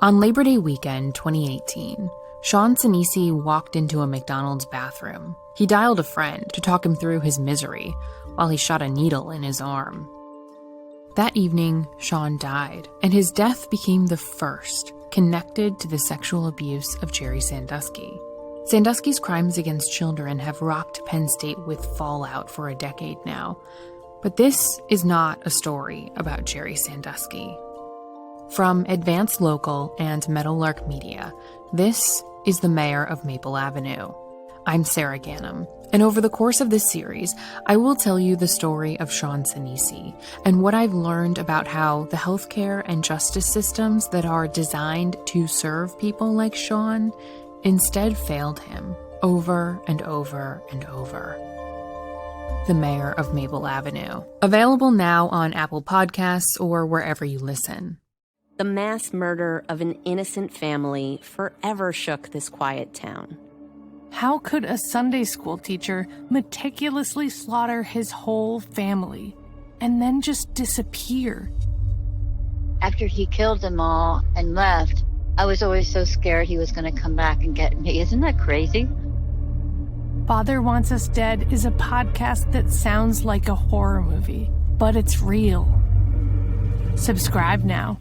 On Labor Day weekend 2018, Sean Sinisi walked into a McDonald's bathroom. He dialed a friend to talk him through his misery while he shot a needle in his arm. That evening, Sean died, and his death became the first connected to the sexual abuse of Jerry Sandusky. Sandusky's crimes against children have rocked Penn State with fallout for a decade now, but this is not a story about Jerry Sandusky. From Advance Local and Meadowlark Media, this is The Mayor of Maple Avenue. I'm Sarah Gannam, and over the course of this series, I will tell you the story of Sean Sinisi and what I've learned about how the healthcare and justice systems that are designed to serve people like Sean instead failed him over and over and over. The Mayor of Maple Avenue. Available now on Apple Podcasts or wherever you listen. The mass murder of an innocent family forever shook this quiet town. How could a Sunday school teacher meticulously slaughter his whole family and then just disappear? After he killed them all and left, I was always so scared he was going to come back and get me. Isn't that crazy? Father Wants Us Dead is a podcast that sounds like a horror movie, but it's real. Subscribe now.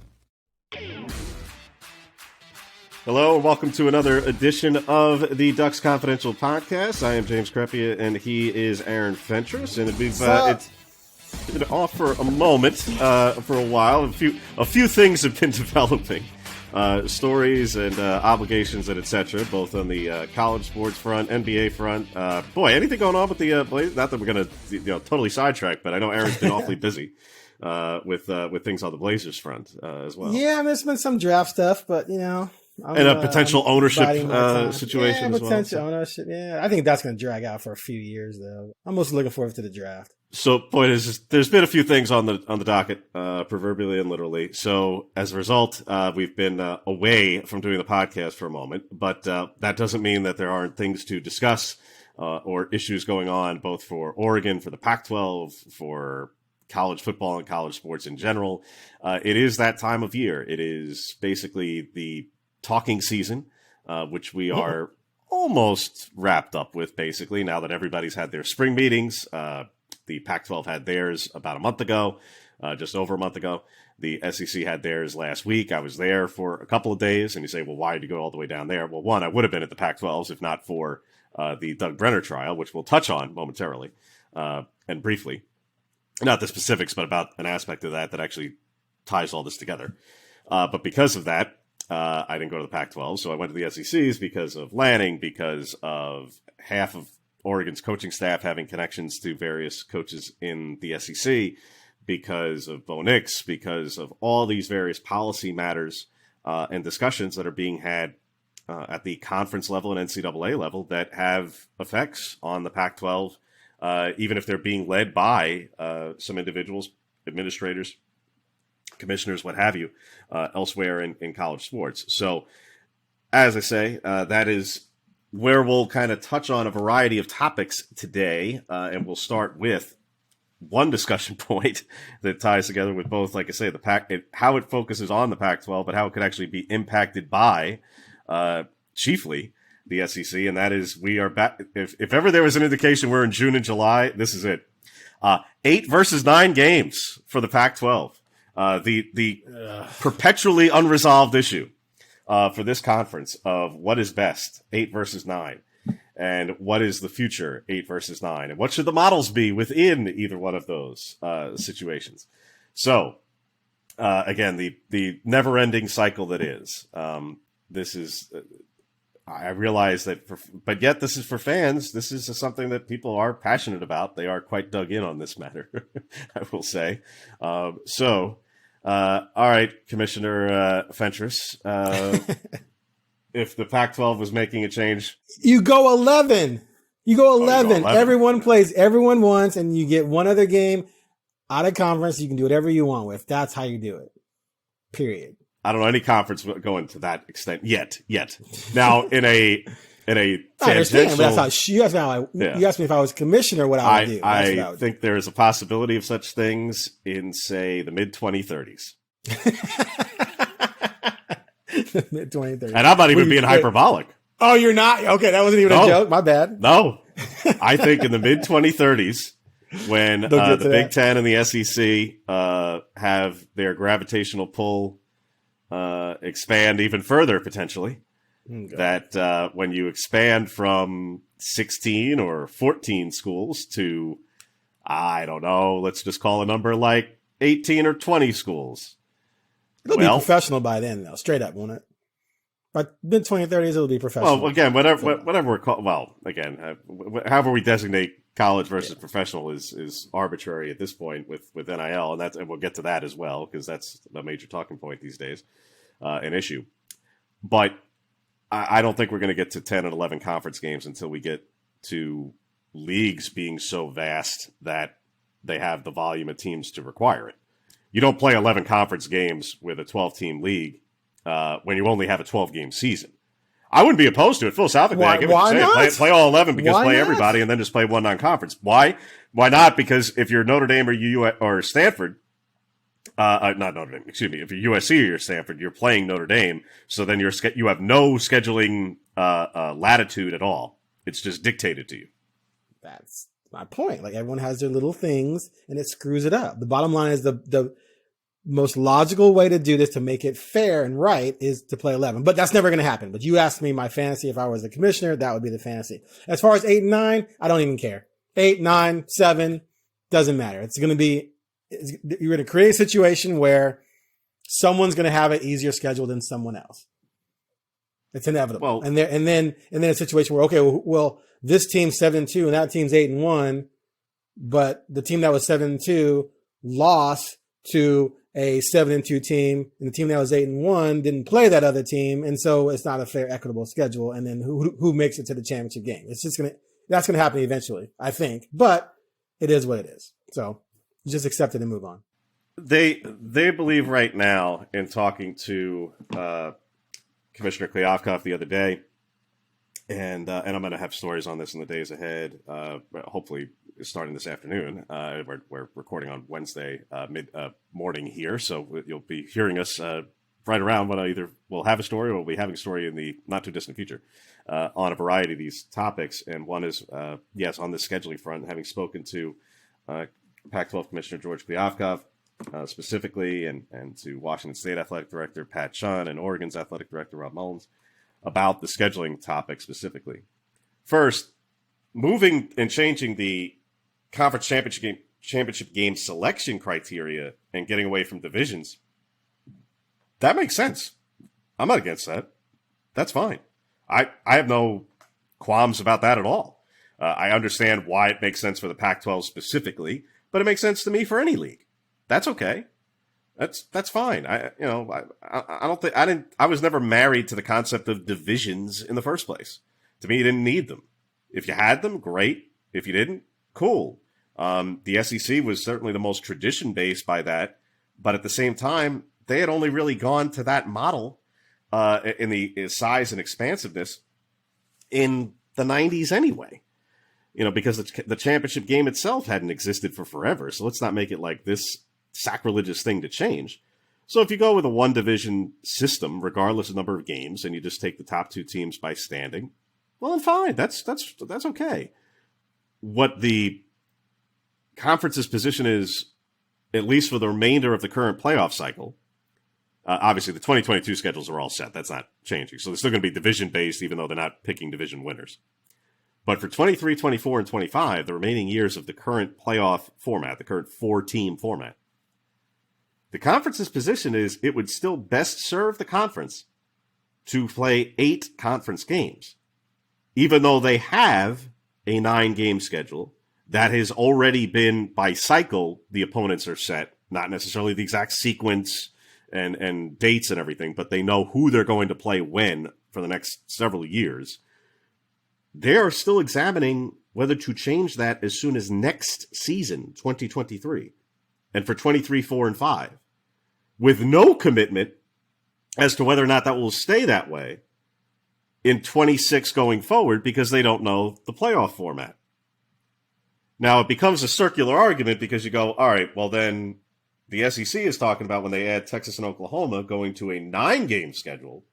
Hello and welcome to another edition of the Ducks Confidential podcast. I am James Crepea and he is Aaron Fentress, and we've it's been off for a moment, for a while. A few things have been developing, stories and obligations and etc. Both on the college sports front, NBA front. Anything going on with the Blazers? Not that we're going to totally sidetrack, but I know Aaron's been awfully busy with things on the Blazers front as well. Yeah, there's been some draft stuff, but and a potential ownership situation as well. Potential ownership, yeah. I think that's going to drag out for a few years, though. I'm mostly looking forward to the draft. So, point is, there's been a few things on the docket, proverbially and literally. So, as a result, we've been away from doing the podcast for a moment, but that doesn't mean that there aren't things to discuss or issues going on, both for Oregon, for the Pac-12, for college football and college sports in general. It is that time of year. It is basically the talking season, which we are almost wrapped up with, basically, now that everybody's had their spring meetings. The Pac-12 had theirs about a month ago, just over a month ago. The SEC had theirs last week. I was there for a couple of days, and you say, well, why did you go all the way down there? Well, one, I would have been at the Pac-12s if not for the Doug Brenner trial, which we'll touch on momentarily and briefly. Not the specifics, but about an aspect of that actually ties all this together. But because of that, I didn't go to the Pac-12, so I went to the SECs because of Lanning, because of half of Oregon's coaching staff having connections to various coaches in the SEC, because of Bo Nix, because of all these various policy matters and discussions that are being had at the conference level and NCAA level that have effects on the Pac-12, even if they're being led by some individuals, administrators, commissioners, what have you, elsewhere in college sports. So, as I say, that is where we'll kind of touch on a variety of topics today, and we'll start with one discussion point that ties together with both, like I say, how it focuses on the Pac-12, but how it could actually be impacted by, chiefly, the SEC, and that is we are back. If ever there was an indication we're in June and July, this is it. 8 versus 9 games for the Pac-12. The perpetually unresolved issue for this conference of what is best, 8 versus 9, and what is the future, 8 versus 9, and what should the models be within either one of those situations. So, again, the never-ending cycle that is. This is. I realize that, but yet this is for fans. This is something that people are passionate about. They are quite dug in on this matter, I will say. All right, Commissioner Fentress, if the Pac-12 was making a change. You go 11. You go 11. Everyone plays everyone once, and you get one other game out of conference. You can do whatever you want with. That's how you do it. Period. I don't know any conference going to that extent yet. Now, in a tangential, I understand, but that's how you asked me if I was commissioner, what I would do. I think there is a possibility of such things in, say, the mid-2030s. Mid-2030s. And I'm not even being hyperbolic. Oh, you're not? Okay, that wasn't even a joke. My bad. No. I think in the mid-2030s, when the Big Ten and the SEC have their gravitational pull expand even further, potentially, that when you expand from 16 or 14 schools to, I don't know, let's just call a number like 18 or 20 schools. It'll be professional by then, though. Straight up, won't it? By mid-2030s, it'll be professional. Well, again, whatever we're called. Well, again, however we designate college versus professional is arbitrary at this point with NIL, and we'll get to that as well because that's a major talking point these days, an issue. But I don't think we're going to get to 10 and 11 conference games until we get to leagues being so vast that they have the volume of teams to require it. You don't play 11 conference games with a 12-team league when you only have a 12-game season. I wouldn't be opposed to it philosophically. Why not? Play all 11 because play everybody and then just play one non-conference. Why? Why not? Because if you're Notre Dame or Stanford, not Notre Dame, excuse me, if you're USC or you're Stanford, you're playing Notre Dame. So then you have no scheduling latitude at all. It's just dictated to you. That's my point. Like, everyone has their little things and it screws it up. The bottom line is the most logical way to do this to make it fair and right is to play 11, but that's never going to happen. But you asked me my fantasy. If I was the commissioner, that would be the fantasy. As far as 8 and 9, I don't even care. 8, 9, 7, doesn't matter. You're going to create a situation where someone's going to have an easier schedule than someone else. It's inevitable. Well, and then a situation where, okay, well, this team's 7-2 and that team's 8-1, but the team that was 7-2 lost to a 7-2 team, and the team that was 8-1 didn't play that other team, and so it's not a fair, equitable schedule. And then who makes it to the championship game? That's gonna happen eventually, I think. But it is what it is. So you just accept it and move on. They believe right now, in talking to Commissioner Kleofkoff the other day, and I'm going to have stories on this in the days ahead. Hopefully, starting this afternoon. We're recording on Wednesday mid morning here, so you'll be hearing us right around when either we'll have a story or we'll be having a story in the not too distant future on a variety of these topics. And one is yes, on the scheduling front, having spoken to Pac-12 Commissioner George Kleofkoff specifically, and to Washington State Athletic Director Pat Chun and Oregon's Athletic Director Rob Mullins about the scheduling topic specifically. First, moving and changing the conference championship game selection criteria and getting away from divisions, that makes sense. I'm not against that. That's fine. I have no qualms about that at all. I understand why it makes sense for the Pac-12 specifically, but it makes sense to me for any league. That's okay. That's fine. I don't think I was never married to the concept of divisions in the first place. To me, you didn't need them. If you had them, great. If you didn't, cool. The SEC was certainly the most tradition-based by that, but at the same time, they had only really gone to that model in the size and expansiveness in the 90s anyway. Because the championship game itself hadn't existed for forever, so let's not make it like this sacrilegious thing to change. So if you go with a one-division system, regardless of number of games, and you just take the top two teams by standing, well, then fine. That's okay. What the conference's position is, at least for the remainder of the current playoff cycle, obviously the 2022 schedules are all set. That's not changing. So they're still going to be division-based, even though they're not picking division winners. But for 23, 24, and 25, the remaining years of the current playoff format, the current 4-team format, the conference's position is it would still best serve the conference to play 8 conference games, even though they have a 9-game schedule that has already been, by cycle, the opponents are set, not necessarily the exact sequence and dates and everything, but they know who they're going to play when for the next several years. They are still examining whether to change that as soon as next season, 2023, and for 23, 4, and 5, with no commitment as to whether or not that will stay that way in 26 going forward, because they don't know the playoff format. Now, it becomes a circular argument because you go, all right, well then the SEC is talking about when they add Texas and Oklahoma going to a 9-game schedule,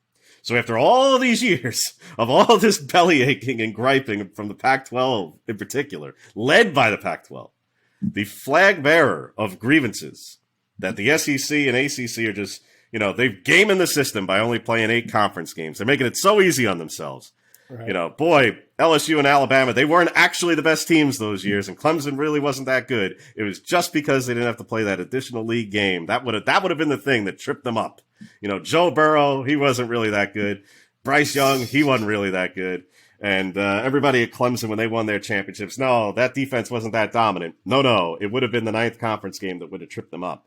So after all these years of all this belly aching and griping from the Pac-12 in particular, led by the Pac-12, the flag bearer of grievances that the SEC and ACC are just, they've gaming the system by only playing 8 conference games. They're making it so easy on themselves. Right. Boy, LSU and Alabama, they weren't actually the best teams those years, and Clemson really wasn't that good. It was just because they didn't have to play that additional league game. That would have been the thing that tripped them up. Joe Burrow, he wasn't really that good. Bryce Young, he wasn't really that good. And everybody at Clemson, when they won their championships, no, that defense wasn't that dominant. No, it would have been the 9th conference game that would have tripped them up.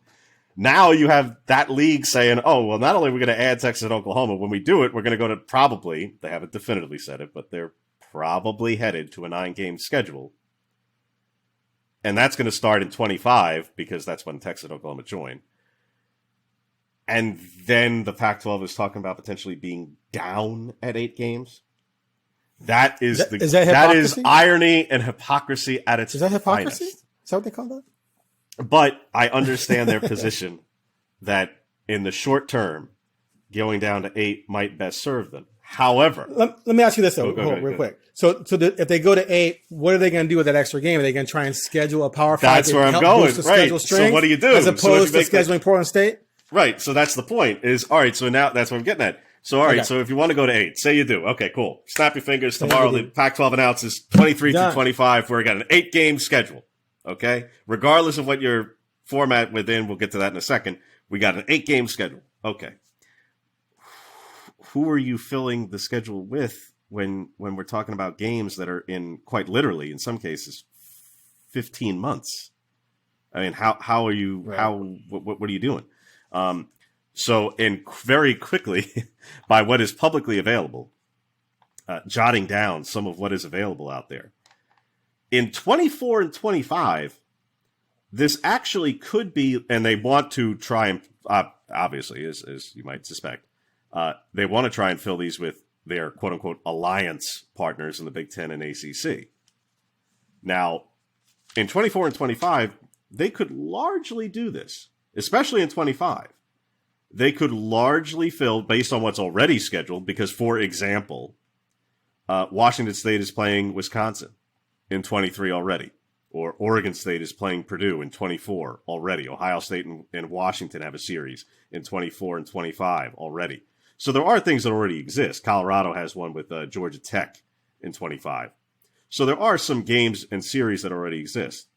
Now you have that league saying, oh, well, not only are we going to add Texas and Oklahoma, when we do it, we're going to go to probably, they haven't definitively said it, but they're probably headed to a 9-game schedule. And that's going to start in 25 because that's when Texas and Oklahoma join. And then the Pac-12 is talking about potentially being down at 8 games. That is that is irony and hypocrisy at its finest. Is that hypocrisy? Is that what they call that? But I understand their position that in the short term, going down to 8 might best serve them. However, let me ask you this though, real quick. So if they go to 8, what are they going to do with that extra game? Are they going to try and schedule a Power 5? That's where I'm going. Right. So what do you do? As opposed to scheduling Portland State? Right. So that's the point is, all right. So now that's what I'm getting at. So, all right. Okay. So if you want to go to 8, say you do. Okay, cool. Snap your fingers. Tomorrow, the Pac-12 announces 23 through 25. We're got an 8-game schedule. Okay. Regardless of what your format within, we'll get to that in a second. We got an 8-game schedule. Okay. Who are you filling the schedule with when we're talking about games that are in quite literally, in some cases, 15 months? I mean, how are you, right. What are you doing? So very quickly, by what is publicly available, jotting down some of what is available out there. In 24 and 25, this actually could be, and they want to try and, obviously, as you might suspect, they want to try and fill these with their quote-unquote alliance partners in the Big Ten and ACC. Now, in 24 and 25, they could largely do this, especially in 25. They could largely fill, based on what's already scheduled, because, for example, Washington State is playing Wisconsin in 23 already, or Oregon State is playing Purdue in 24 already. Ohio State and Washington have a series in 24 and 25 already. So there are things that already exist. Colorado has one with Georgia Tech in 25. So there are some games and series that already exist.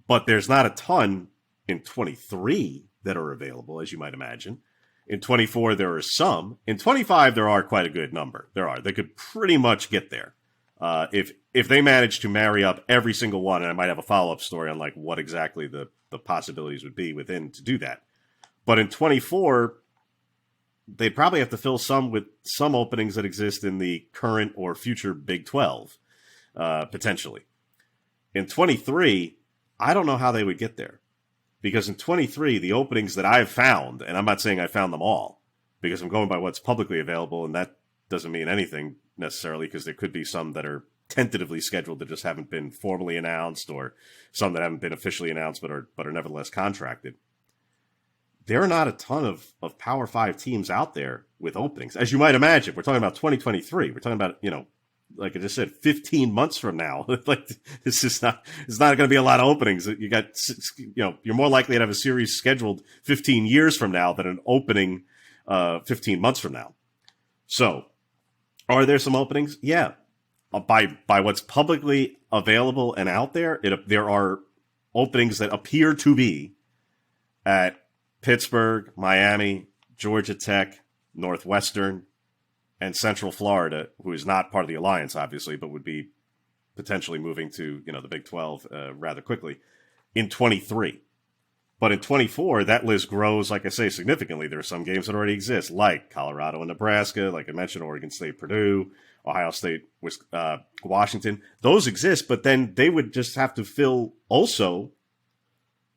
But there's not a ton in 23 that are available, as you might imagine. In 24, there are some. In 25, there are quite a good number. There are. They could pretty much get there. If they manage to marry up every single one, and I might have a follow-up story on like what exactly the possibilities would be within to do that. But in 24, they'd probably have to fill some with some openings that exist in the current or future Big 12, potentially. In 23, I don't know how they would get there. Because in 23, the openings that I've found, and I'm not saying I found them all, because I'm going by what's publicly available, and that doesn't mean anything necessarily, because there could be some that are tentatively scheduled that just haven't been formally announced, or some that haven't been officially announced but are nevertheless contracted. There are not a ton of Power 5 teams out there with openings. As you might imagine, we're talking about 2023. We're talking about, like I just said, 15 months from now. Like it's not going to be a lot of openings. You got, you're more likely to have a series scheduled 15 years from now than an opening 15 months from now. So, are there some openings? Yeah. By what's publicly available and out there, there are openings that appear to be at Pittsburgh, Miami, Georgia Tech, Northwestern, and Central Florida, who is not part of the alliance, obviously, but would be potentially moving to the Big 12 rather quickly in 23. But in 24, that list grows, like I say, significantly. There are some games that already exist, like Colorado and Nebraska, like I mentioned, Oregon State, Purdue, Ohio State, Washington. Those exist, but then they would just have to fill also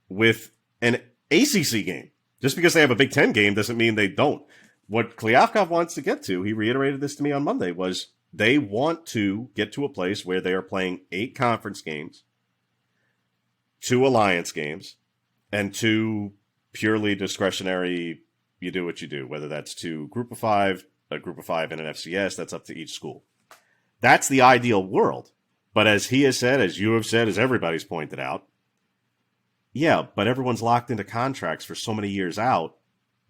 with an ACC game. Just because they have a Big Ten game doesn't mean they don't. What Kliavkoff wants to get to, he reiterated this to me on Monday, was they want to get to a place where they are playing 8 conference games, 2 alliance games, and 2 purely discretionary, you do what you do, whether that's to group of five, a group of five, and an FCS. That's up to each school. That's the ideal world. But as he has said, as you have said, as everybody's pointed out, yeah, but everyone's locked into contracts for so many years out.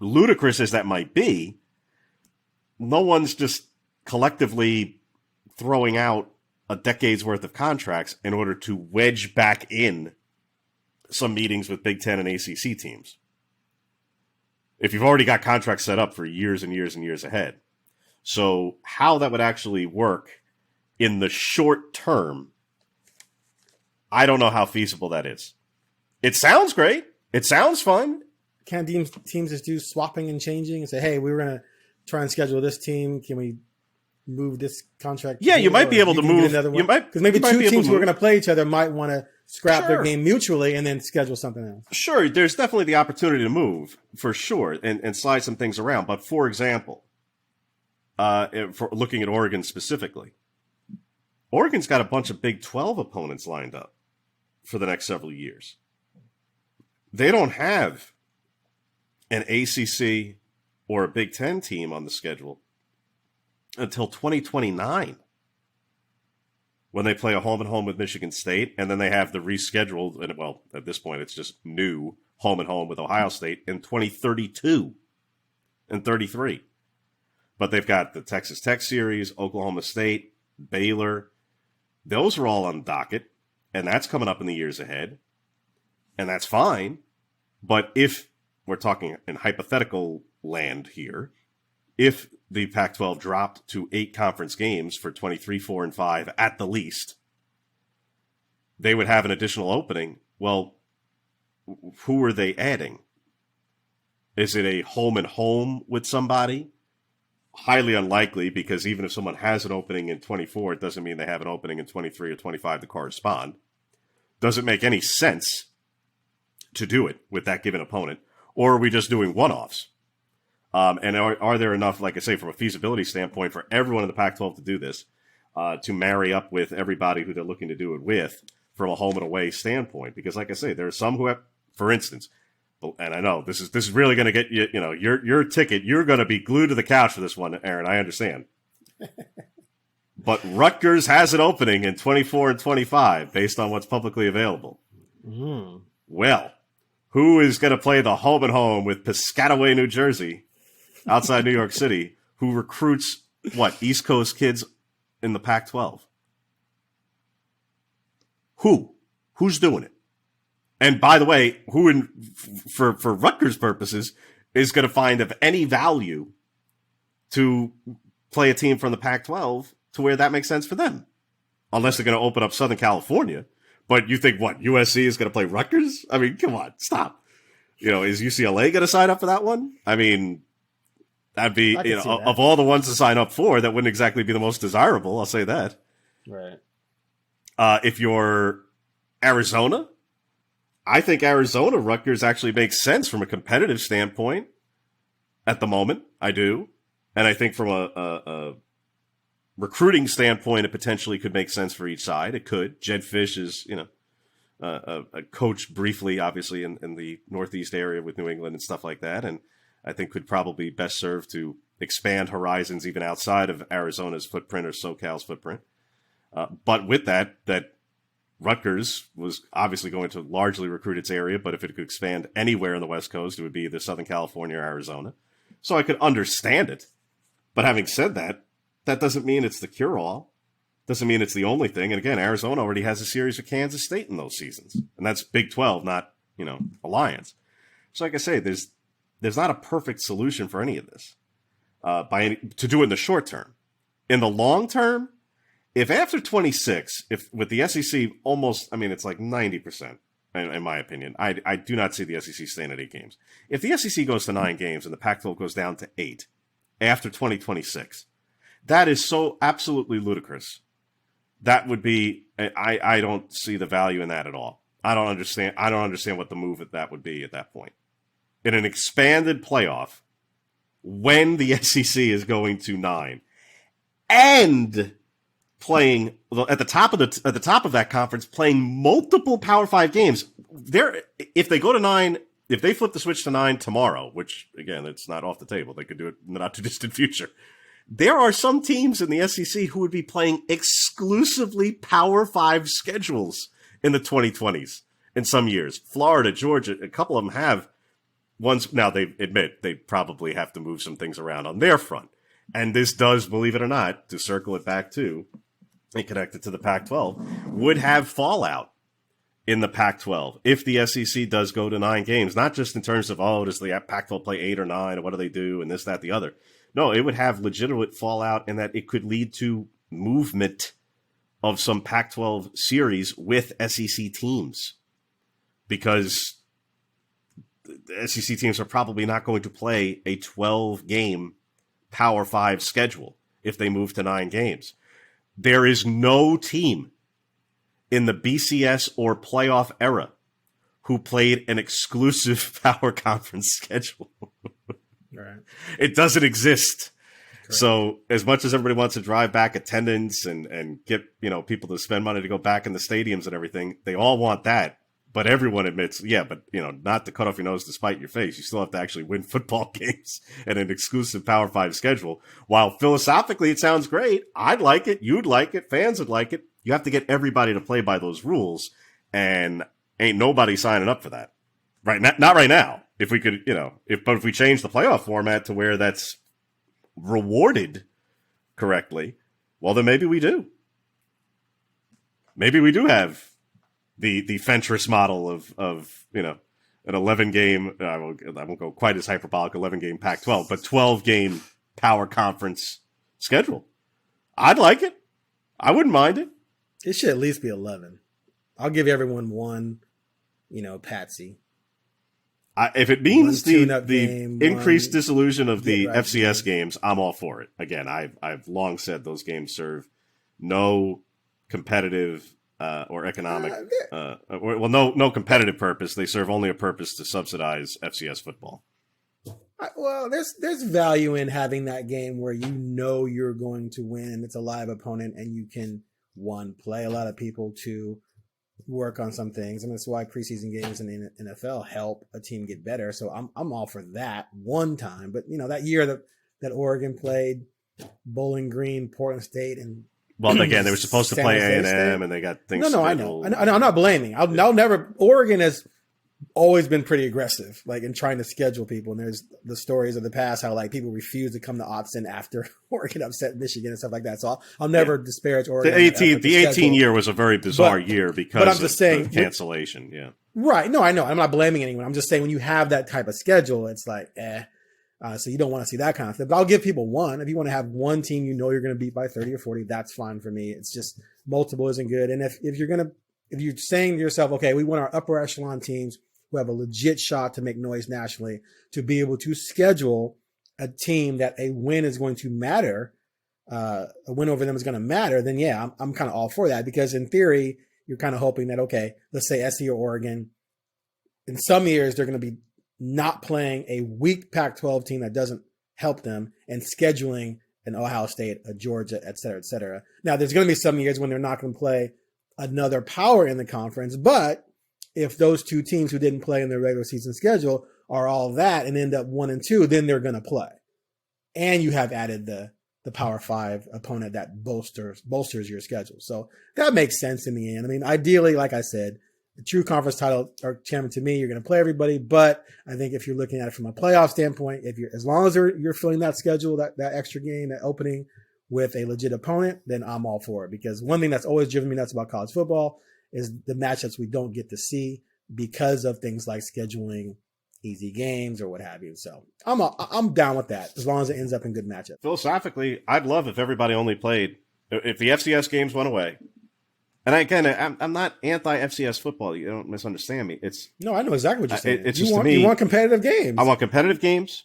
Ludicrous as that might be, no one's just collectively throwing out a decade's worth of contracts in order to wedge back in some meetings with Big Ten and ACC teams. If you've already got contracts set up for years and years and years ahead. So how that would actually work in the short term, I don't know how feasible that is. It sounds great. It sounds fun. Can teams just do swapping and changing and say, hey, we were going to try and schedule this team. Can we move this contract? Yeah, you might be able to move. Because maybe two teams who are going to play each other might want to scrap their game mutually and then schedule something else. Sure, there's definitely the opportunity to move, for sure, and slide some things around. But for example, for looking at Oregon specifically, Oregon's got a bunch of Big 12 opponents lined up for the next several years. They don't have an ACC or a Big 10 team on the schedule until 2029, when they play a home-and-home with Michigan State, and then they have the rescheduled, and well, at this point it's just new home-and-home with Ohio State in 2032 and 33. But they've got the Texas Tech series, Oklahoma State, Baylor. Those are all on the docket, and that's coming up in the years ahead, and that's fine. But if we're talking in hypothetical land here, if the Pac-12 dropped to 8 conference games for 23, 4, and 5 at the least, they would have an additional opening. Well, who are they adding? Is it a home and home with somebody? Highly unlikely, because even if someone has an opening in 24, it doesn't mean they have an opening in 23 or 25 to correspond. Doesn't make any sense to do it with that given opponent. Or are we just doing one-offs? And are there enough, like I say, from a feasibility standpoint, for everyone in the Pac-12 to do this, to marry up with everybody who they're looking to do it with from a home and away standpoint? Because, like I say, there are some who have, for instance, and I know this is really going to get you, your ticket. You're going to be glued to the couch for this one, Aaron. I understand. But Rutgers has an opening in 24 and 25 based on what's publicly available. Mm. Well, who is going to play the home and home with Piscataway, New Jersey, outside New York City, who recruits, East Coast kids in the Pac-12? Who's doing it? And by the way, who, for Rutgers purposes, is going to find of any value to play a team from the Pac-12 to where that makes sense for them? Unless they're going to open up Southern California. But you think, USC is going to play Rutgers? I mean, come on, stop. Is UCLA going to sign up for that one? I mean, that'd be, of all the ones to sign up for, that wouldn't exactly be the most desirable. I'll say that. Right. If you're Arizona, I think Arizona Rutgers actually makes sense from a competitive standpoint at the moment. I do. And I think from a recruiting standpoint, it potentially could make sense for each side. It could. Jed Fish is, a coach briefly, obviously, in the Northeast area with New England and stuff like that. And I think could probably best serve to expand horizons even outside of Arizona's footprint or SoCal's footprint. But with that Rutgers was obviously going to largely recruit its area, but if it could expand anywhere in the West Coast, it would be either Southern California or Arizona. So I could understand it. But having said that, that doesn't mean it's the cure-all. Doesn't mean it's the only thing. And again, Arizona already has a series with Kansas State in those seasons. And that's Big 12, not, Alliance. So like I say, there's not a perfect solution for any of this to do it in the short term. In the long term, if after 26, if with the SEC it's like 90%, in my opinion, I do not see the SEC staying at 8 games. If the SEC goes to 9 games and the Pac-12 goes down to 8 after 2026, that is so absolutely ludicrous. That would be, I don't see the value in that at all. I don't understand what the move at that would be at that point. In an expanded playoff, when the SEC is going to 9 and playing at the top of that conference, playing multiple Power 5 games. If they go to 9, if they flip the switch to 9 tomorrow, which again, it's not off the table, they could do it in the not too distant future. There are some teams in the SEC who would be playing exclusively Power 5 schedules in the 2020s in some years. Florida, Georgia, a couple of them have ones. Now, they admit they probably have to move some things around on their front. And this does, believe it or not, to circle it back to and connect it to the Pac-12, would have fallout in the Pac-12 if the SEC does go to 9 games. Not just in terms of, does the Pac-12 play 8 or 9, or what do they do, and this, that, the other. No, it would have legitimate fallout in that it could lead to movement of some Pac-12 series with SEC teams, because the SEC teams are probably not going to play a 12-game Power 5 schedule if they move to 9 games. There is no team in the BCS or playoff era who played an exclusive Power Conference schedule. Right. It doesn't exist. Correct. So as much as everybody wants to drive back attendance and get, people to spend money to go back in the stadiums and everything, they all want that. But everyone admits, not to cut off your nose to spite your face. You still have to actually win football games and an exclusive Power 5 schedule. While philosophically it sounds great, I'd like it, you'd like it, fans would like it. You have to get everybody to play by those rules, and ain't nobody signing up for that. Right now, not right now. If we could, if we change the playoff format to where that's rewarded correctly, well, then maybe we do. Maybe we do have the Fentress model of an 11-game, I won't go quite as hyperbolic, 11-game Pac-12, but 12-game Power Conference schedule. I'd like it. I wouldn't mind it. It should at least be 11. I'll give everyone one, patsy. If it means the game, increased disillusion of the FCS games, I'm all for it. Again, I've long said those games serve no competitive or economic, no competitive purpose. They serve only a purpose to subsidize FCS football. Well, there's value in having that game where you're going to win. It's a live opponent, and you can, 1, play a lot of people, 2, work on some things. And that's why preseason games in the NFL help a team get better. So I'm all for that one time. But that year that Oregon played Bowling Green, Portland State, and again, they were supposed to play A&M, and they got things. No, I know. I'm not blaming. I'll never. Oregon has always been pretty aggressive, in trying to schedule people. And there's the stories of the past how people refuse to come to Autzen after Oregon upset Michigan and stuff like that. So I'll never disparage Oregon. The 18 year was a very bizarre year because of the cancellation. Yeah. Right. No, I know. I'm not blaming anyone. I'm just saying when you have that type of schedule, it's so you don't want to see that kind of thing. But I'll give people one. If you want to have one team you're going to beat by 30 or 40, that's fine for me. It's just multiple isn't good. And if you're saying to yourself, okay, we want our upper echelon teams who have a legit shot to make noise nationally to be able to schedule a team that a win is going to matter, a win over them is going to matter, then yeah, I'm kind of all for that, because in theory, you're kind of hoping that, okay, let's say SC or Oregon, in some years, they're going to be not playing a weak Pac-12 team that doesn't help them and scheduling an Ohio State, a Georgia, et cetera, et cetera. Now, there's going to be some years when they're not going to play another power in the conference, but if those two teams who didn't play in their regular season schedule are all that and end up 1 and 2, then they're going to play. And you have added the Power 5 opponent that bolsters your schedule. So that makes sense in the end. I mean, ideally, like I said, the true conference title or chairman, to me, you're going to play everybody. But I think if you're looking at it from a playoff standpoint, as long as you're filling that schedule, that extra game, that opening with a legit opponent, then I'm all for it. Because one thing that's always driven me nuts about college football is the matchups we don't get to see because of things like scheduling easy games or what have you. So I'm down with that as long as it ends up in good matchups. Philosophically, I'd love if everybody only played, if the FCS games went away. And I'm not anti-FCS football. You don't misunderstand me. No, I know exactly what you're saying. It's just to me, you want competitive games. I want competitive games.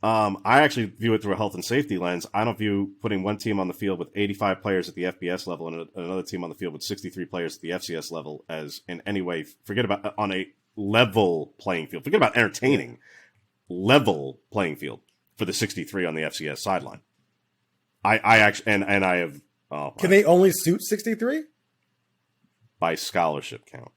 I actually view it through a health and safety lens. I don't view putting one team on the field with 85 players at the FBS level and another team on the field with 63 players at the FCS level as in any way, forget about on a level playing field. Forget about entertaining. Level playing field for the 63 on the FCS sideline. I actually, and I have. Can they only suit 63? By scholarship count.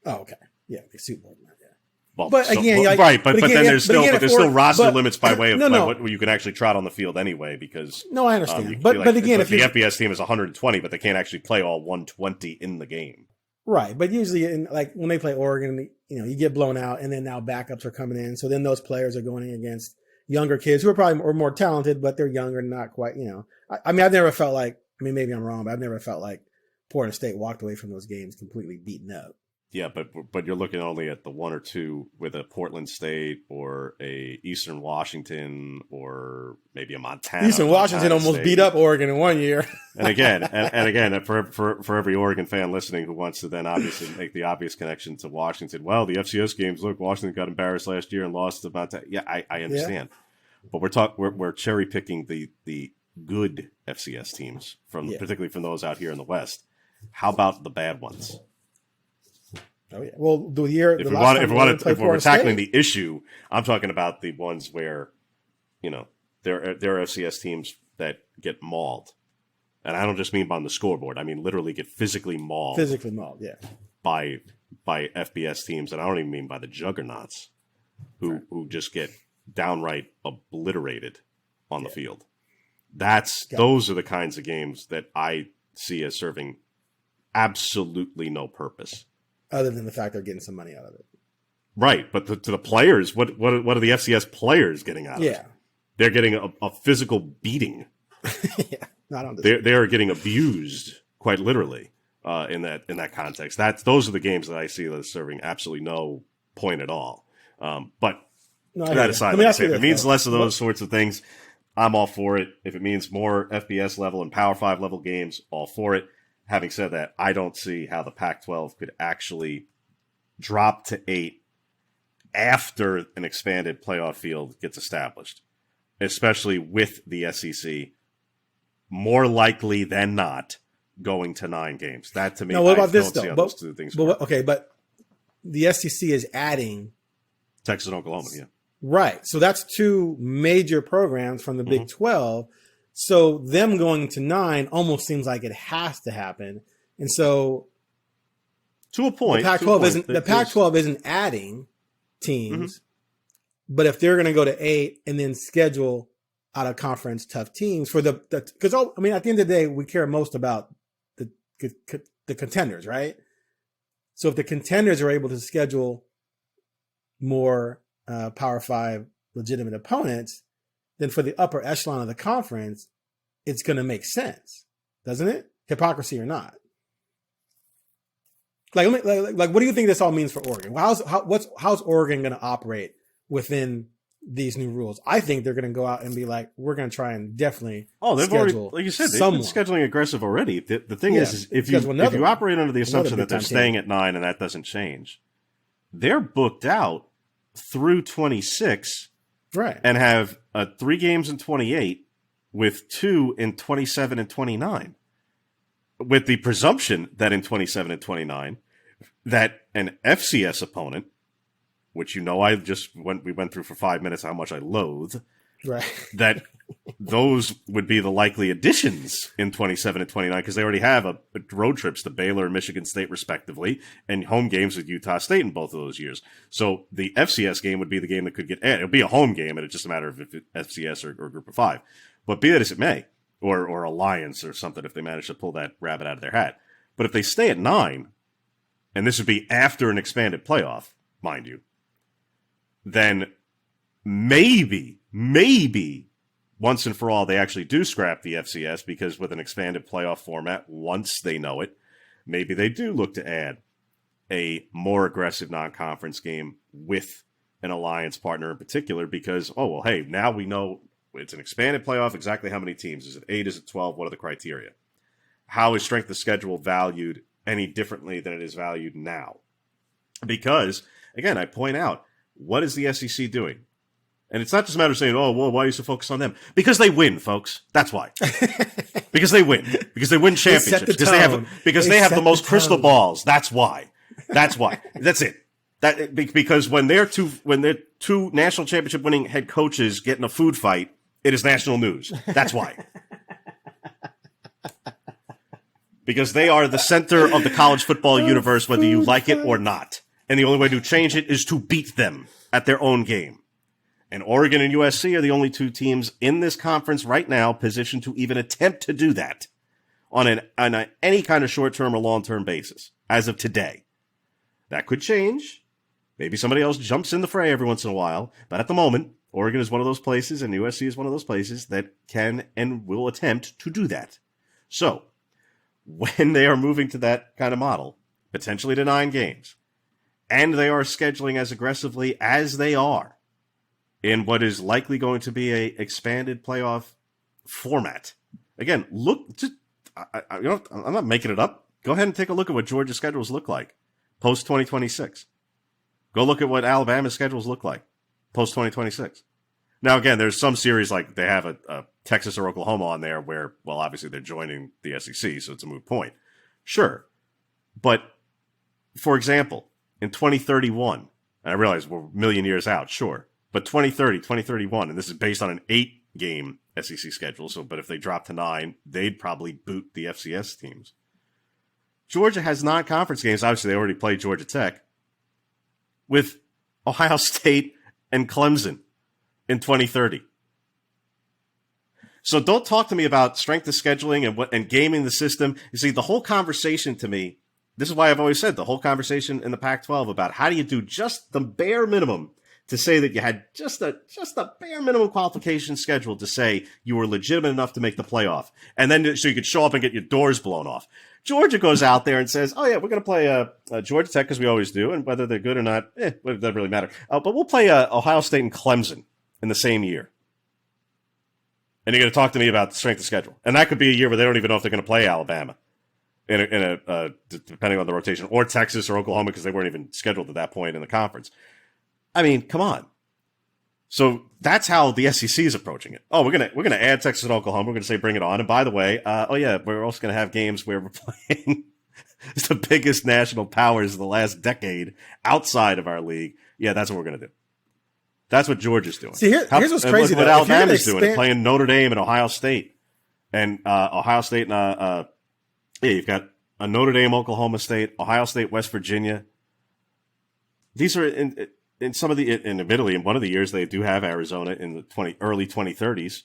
Oh, okay. Yeah, they suit more than that, yeah. Well, but again, right, but then there's still roster but, limits by way of no. by what you can actually trot on the field anyway. Because no, I understand. but again, if the FBS team is 120, but they can't actually play all 120 in the game. Right, but usually, when they play Oregon, you get blown out, and then now backups are coming in. So then those players are going against younger kids who are probably more talented, but they're younger, not quite. I've never felt like. Maybe I'm wrong, but I've never felt like Portland State walked away from those games completely beaten up. Yeah, but you're looking only at the one or two with a Portland State or a Eastern Washington or maybe a Montana. Eastern Washington almost State. Beat up Oregon in 1 year. and again, for every Oregon fan listening who wants to then obviously make the obvious connection to Washington, well, the FCS games. Look, Washington got embarrassed last year and lost to Montana. Yeah, I understand, but we're cherry picking the good FCS teams particularly from those out here in the West. How about the bad ones? Oh yeah. Well, if we're tackling the issue, I'm talking about the ones where, there are FCS teams that get mauled, and I don't just mean on the scoreboard. I mean literally get physically mauled. Yeah. By FBS teams, and I don't even mean by the juggernauts, who just get downright obliterated on the field. Those are the kinds of games that I see as serving absolutely no purpose. Other than the fact they're getting some money out of it. Right, but to the players, what are the FCS players getting out of it? Yeah. They're getting a physical beating. Yeah. No, I don't they are getting abused, quite literally, in that context. Those are the games that I see that are serving absolutely no point at all. But that aside, if it means less of those sorts of things, I'm all for it. If it means more FBS level and Power 5 level games, all for it. Having said that, I don't see how the Pac-12 could actually drop to 8 after an expanded playoff field gets established, especially with the SEC more likely than not going to 9 games. That to me, now, what about this though? But the SEC is adding Texas and Oklahoma, yeah. Right. So that's 2 major programs from the Big 12. So them going to 9 almost seems like it has to happen. And so to a point, the Pac-12 isn't adding teams, but if they're going to go to 8 and then schedule out of conference tough teams for because at the end of the day, we care most about the contenders, right? So if the contenders are able to schedule more Power 5 legitimate opponents, then for the upper echelon of the conference, it's going to make sense, doesn't it? Hypocrisy or not. Like, what do you think this all means for Oregon? How's Oregon going to operate within these new rules? I think they're going to go out and be like, we're going to try and definitely. Oh, they've already, like you said, they've been scheduling aggressive already. The thing is if you operate under the assumption that they're staying at 9 and that doesn't change, they're booked out through 26, right? And have 3 games in 28 with 2 in 27 and 29, with the presumption that in 27 and 29 that an FCS opponent, which we went through for 5 minutes how much I loathe, right? That those would be the likely additions in 27 and 29 because they already have a road trips to Baylor and Michigan State respectively and home games with Utah State in both of those years. So the FCS game would be the game that could get added. It'll be a home game, and it's just a matter of if it's FCS or Group of 5. But be that as it may, or Alliance or something if they manage to pull that rabbit out of their hat. But if they stay at 9, and this would be after an expanded playoff, mind you, then maybe once and for all, they actually do scrap the FCS because with an expanded playoff format, once they know it, maybe they do look to add a more aggressive non-conference game with an alliance partner in particular because, hey, now we know it's an expanded playoff, exactly how many teams. Is it 8? Is it 12? What are the criteria? How is strength of schedule valued any differently than it is valued now? Because, again, I point out, what is the SEC doing? And it's not just a matter of saying, why are you so focused on them? Because they win, folks. That's why. Because they win. Because they win championships. Because they have the most crystal balls. That's why. That's it. Because when they're two national championship winning head coaches get in a food fight, it is national news. That's why. Because they are the center of the college football universe, whether you like it or not. And the only way to change it is to beat them at their own game. And Oregon and USC are the only two teams in this conference right now positioned to even attempt to do that on any kind of short-term or long-term basis as of today. That could change. Maybe somebody else jumps in the fray every once in a while. But at the moment, Oregon is one of those places and USC is one of those places that can and will attempt to do that. So, when they are moving to that kind of model, potentially to 9 games, and they are scheduling as aggressively as they are in what is likely going to be a expanded playoff format. Again, look, I'm not making it up. Go ahead and take a look at what Georgia's schedules look like post-2026. Go look at what Alabama's schedules look like post-2026. Now, again, there's some series like they have a Texas or Oklahoma on there where, well, obviously they're joining the SEC, so it's a moot point. Sure. But, for example, in 2031, and I realize we're a million years out, sure, but 2030, 2031, and this is based on an 8-game SEC schedule, but if they drop to 9, they'd probably boot the FCS teams. Georgia has non-conference games. Obviously, they already played Georgia Tech with Ohio State and Clemson in 2030. So don't talk to me about strength of scheduling and gaming the system. You see, the whole conversation to me, this is why I've always said the whole conversation in the Pac-12 about how do you do just the bare minimum to say that you had just a bare minimum qualification schedule to say you were legitimate enough to make the playoff. And then so you could show up and get your doors blown off. Georgia goes out there and says, oh, yeah, we're going to play Georgia Tech because we always do. And whether they're good or not, it doesn't really matter. But we'll play Ohio State and Clemson in the same year. And you're going to talk to me about the strength of schedule. And that could be a year where they don't even know if they're going to play Alabama, depending on the rotation, or Texas or Oklahoma because they weren't even scheduled at that point in the conference. I mean, come on. So that's how the SEC is approaching it. Oh, we're gonna add Texas and Oklahoma. We're gonna say bring it on. And by the way, we're also gonna have games where we're playing the biggest national powers of the last decade outside of our league. Yeah, that's what we're gonna do. That's what Georgia's doing. See, here's what's crazy. What Alabama's doing, playing Notre Dame and Ohio State, and Ohio State and you've got a Notre Dame, Oklahoma State, Ohio State, West Virginia. These are in some of the, and admittedly, in one of the years, they do have Arizona in the early 2030s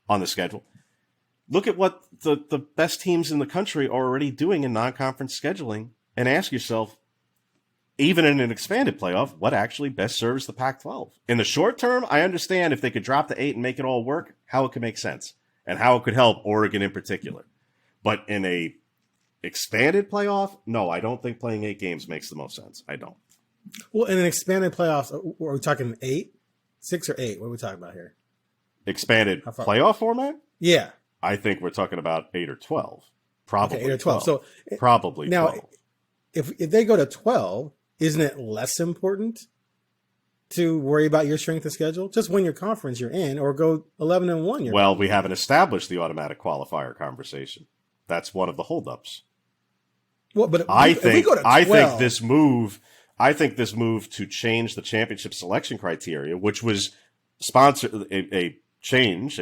on the schedule. Look at what the best teams in the country are already doing in non-conference scheduling and ask yourself, even in an expanded playoff, what actually best serves the Pac-12? In the short term, I understand if they could drop to 8 and make it all work, how it could make sense and how it could help Oregon in particular. But in a expanded playoff, no, I don't think playing 8 games makes the most sense. I don't. Well, in an expanded playoffs, are we talking 8, 6, or 8? What are we talking about here? Expanded playoff format? Yeah. I think we're talking about 8 or 12. Probably 8 or 12. So probably now, 12. If they go to 12, isn't it less important to worry about your strength of schedule? Just win your conference you're in, or go 11-1. Well, we haven't established the automatic qualifier conversation. That's one of the holdups. Well, but I think this move to change the championship selection criteria, which was sponsored a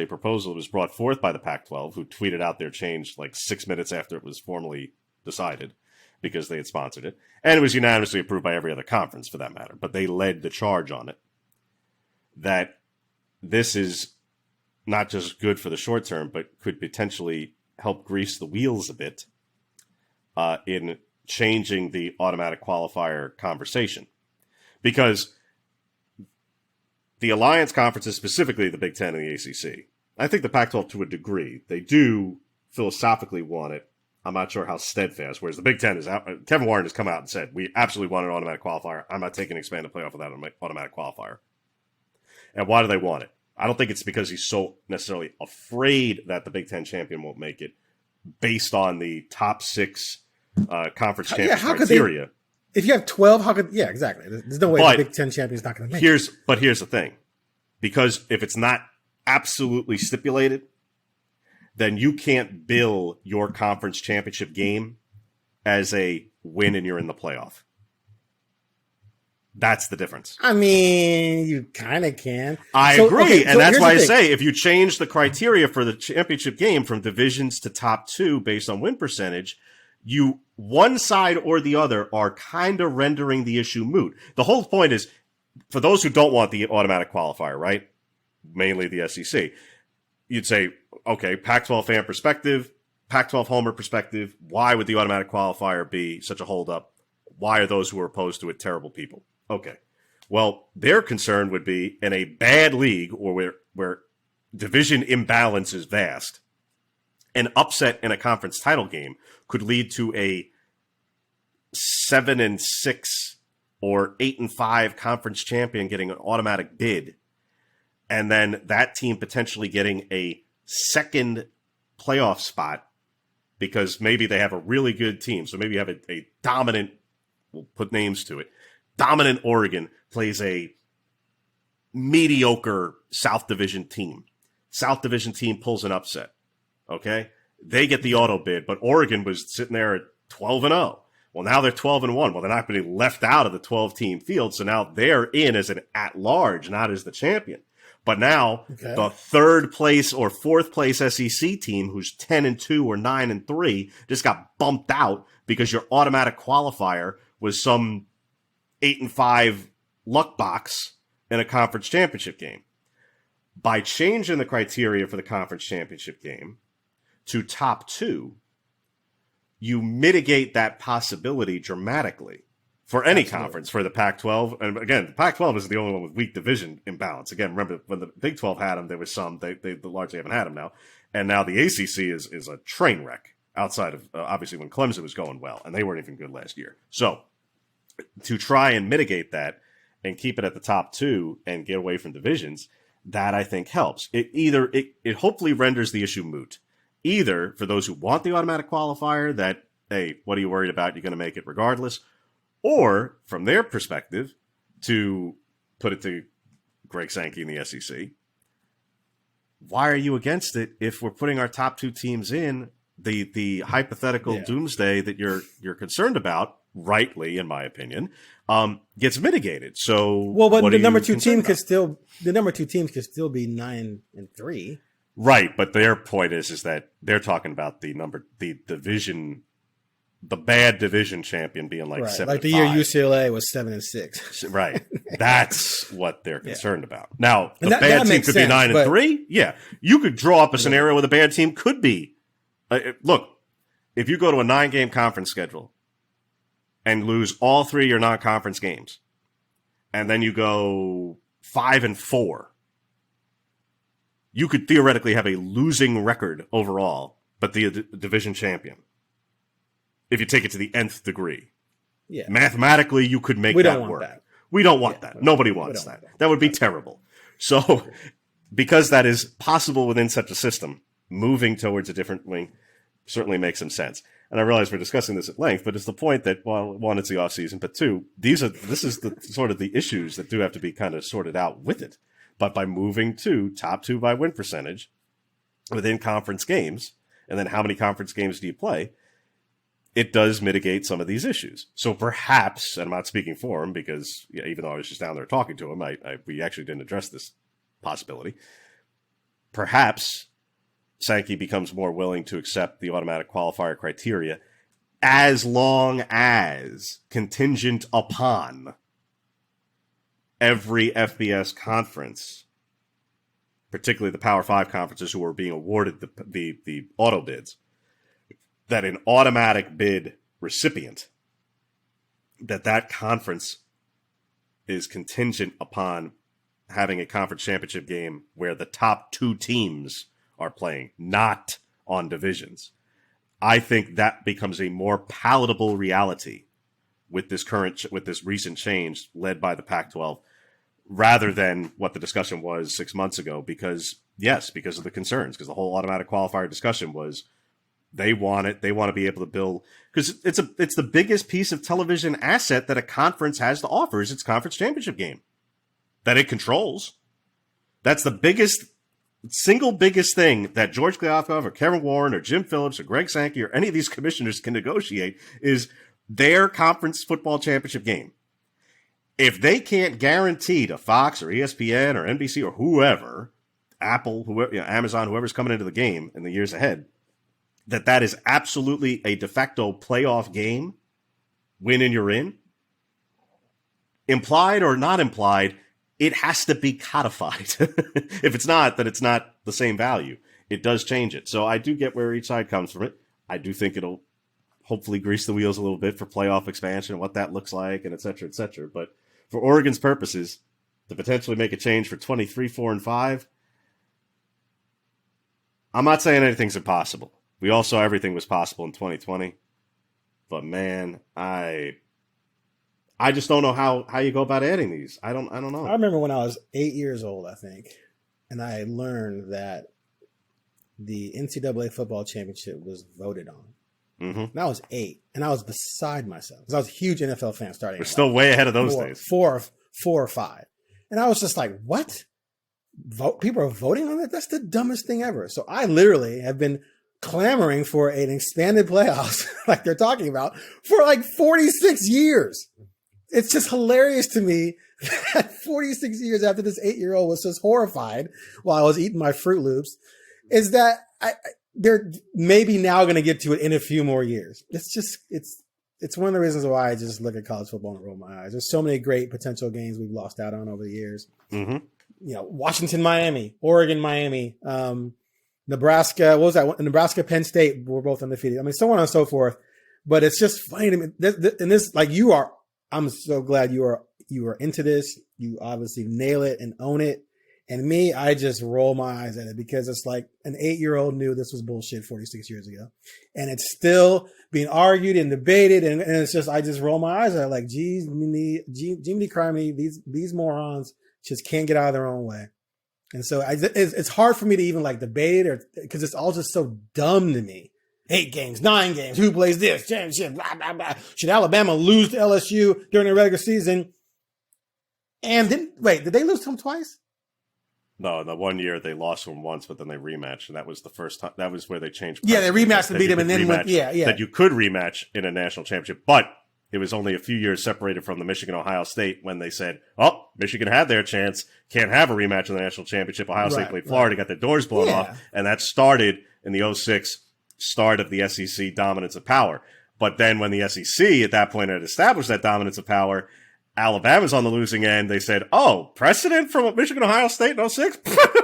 proposal was brought forth by the Pac-12, who tweeted out their change like 6 minutes after it was formally decided because they had sponsored it. And it was unanimously approved by every other conference for that matter. But they led the charge on it. That this is not just good for the short term, but could potentially help grease the wheels a bit in changing the automatic qualifier conversation. Because the alliance conferences, specifically the Big Ten and the ACC, I think the Pac-12 to a degree, they do philosophically want it. I'm not sure how steadfast, whereas the Big Ten is out. Kevin Warren has come out and said, we absolutely want an automatic qualifier. I'm not taking an expanded playoff without an automatic qualifier. And why do they want it? I don't think it's because he's so necessarily afraid that the Big Ten champion won't make it based on the top 6 conference champion criteria. If you have 12, how could... Yeah, exactly. There's no way the Big Ten champion is not going to make it. But here's the thing. Because if it's not absolutely stipulated, then you can't bill your conference championship game as a win and you're in the playoff. That's the difference. I mean, you kind of can. I agree. Okay, and that's why I say if you change the criteria for the championship game from divisions to top 2 based on win percentage, you one side or the other are kind of rendering the issue moot. The whole point is, for those who don't want the automatic qualifier, right? Mainly the SEC, you'd say, okay, Pac-12 fan perspective, Pac-12 homer perspective, why would the automatic qualifier be such a holdup? Why are those who are opposed to it terrible people? Okay. Well, their concern would be in a bad league or where division imbalance is vast, an upset in a conference title game could lead to a 7-6 or 8-5 conference champion getting an automatic bid, and then that team potentially getting a second playoff spot because maybe they have a really good team. So maybe you have a dominant, we'll put names to it, dominant Oregon plays a mediocre South Division team. South Division team pulls an upset. Okay? They get the auto bid, but Oregon was sitting there at 12-0. Well, now they're 12-1. Well, they're not going to be left out of the 12-team field, so now they're in as an at-large, not as the champion. But now the third place or fourth place SEC team, who's 10-2 or 9-3, just got bumped out because your automatic qualifier was some 8-5 luck box in a conference championship game. By changing the criteria for the conference championship game to top 2, you mitigate that possibility dramatically for any conference, for the Pac-12. And again, the Pac-12 is the only one with weak division imbalance. Again, remember when the Big 12 had them, there was some, they largely haven't had them now. And now the ACC is a train wreck outside of, obviously, when Clemson was going well, and they weren't even good last year. So to try and mitigate that and keep it at the top 2 and get away from divisions, that I think helps. It hopefully renders the issue moot. Either for those who want the automatic qualifier that, hey, what are you worried about? You're going to make it regardless. Or from their perspective, to put it to Greg Sankey in the SEC, why are you against it if we're putting our top 2 teams in? The hypothetical doomsday that you're concerned about, rightly, in my opinion, gets mitigated. So, but the number 2 team could still be 9-3. Right, but their point is that they're talking about the division, the bad division champion being like 7-5. Like the year UCLA was 7-6. Right, that's what they're concerned about. Now, the bad team could be 9-3. Yeah, you could draw up a scenario where the bad team could be. Look, if you go to a 9-game conference schedule and lose all 3 of your non-conference games, and then you go 5-4. You could theoretically have a losing record overall, but the division champion. If you take it to the nth degree. Yeah. Mathematically, you could make that work. We don't want that. Nobody wants that. That would be terrible. So, because that is possible within such a system, moving towards a different wing certainly makes some sense. And I realize we're discussing this at length, but it's the point that, well, one, it's the off season, but 2, this is the sort of the issues that do have to be kind of sorted out with it. But by moving to top 2 by win percentage within conference games, and then how many conference games do you play, it does mitigate some of these issues. So perhaps, and I'm not speaking for him because even though I was just down there talking to him, we actually didn't address this possibility. Perhaps Sankey becomes more willing to accept the automatic qualifier criteria as long as contingent upon every FBS conference, particularly the Power 5 conferences who are being awarded the auto bids, that an automatic bid recipient, that conference is contingent upon having a conference championship game where the top 2 teams are playing, not on divisions. I think that becomes a more palatable reality with this recent change led by the Pac-12, rather than what the discussion was 6 months ago, because of the concerns, because the whole automatic qualifier discussion was they want to be able to build, because it's the biggest piece of television asset that a conference has to offer is its conference championship game that it controls. That's the single biggest thing that George Kliavkoff or Kevin Warren or Jim Phillips or Greg Sankey or any of these commissioners can negotiate is their conference football championship game. If they can't guarantee to Fox or ESPN or NBC or whoever, Apple, whoever, Amazon, whoever's coming into the game in the years ahead, that is absolutely a de facto playoff game, win and you're in, implied or not implied, it has to be codified. If it's not, then it's not the same value. It does change it. So I do get where each side comes from it. I do think it'll hopefully grease the wheels a little bit for playoff expansion and what that looks like, and et cetera, et cetera. But for Oregon's purposes, to potentially make a change for 23, 4, and 5, I'm not saying anything's impossible. We all saw everything was possible in 2020. But man, I just don't know how you go about adding these. I don't know. I remember when I was 8 years old, I think, and I learned that the NCAA football championship was voted on. Mm-hmm. And I was 8, and I was beside myself because I was a huge NFL fan starting. We're still way ahead of those days. 4 or 5. And I was just like, what? People are voting on it? That's the dumbest thing ever. So I literally have been clamoring for an expanded playoffs, like they're talking about, for like 46 years. It's just hilarious to me that 46 years after this 8-year-old was just horrified while I was eating my Fruit Loops, is that they're maybe now going to get to it in a few more years. It's one of the reasons why I just look at college football and roll my eyes. There's so many great potential games we've lost out on over the years. Mm-hmm. You know, Washington, Miami, Oregon, Miami, Nebraska. What was that? Nebraska, Penn State were both undefeated. I mean, so on and so forth. But it's just funny to me. And this, like you are, I'm so glad you are into this. You obviously nail it and own it. And me, I just roll my eyes at it because it's like an 8-year-old knew this was bullshit 46 years ago. And it's still being argued and debated. And it's just, I just roll my eyes at it like, geez, Jiminy Criminy, these morons just can't get out of their own way. And so it's hard for me to even like debate it or because it's all just so dumb to me. 8 games, 9 games, who plays this? Championship, blah, blah, blah. Should Alabama lose to LSU during the regular season? And did they lose to them twice? No, the 1 year they lost them once, but then they rematched, and that was the first time. That was where they changed. Yeah, they rematched and beat them, and then went. Yeah. That you could rematch in a national championship, but it was only a few years separated from the Michigan-Ohio State when they said, "Oh, Michigan had their chance, can't have a rematch in the national championship." Ohio State played Florida, got their doors blown off, and that started in the 06 start of the SEC dominance of power. But then when the SEC at that point had established that dominance of power, Alabama's on the losing end. They said, oh, precedent from Michigan, Ohio State in 06?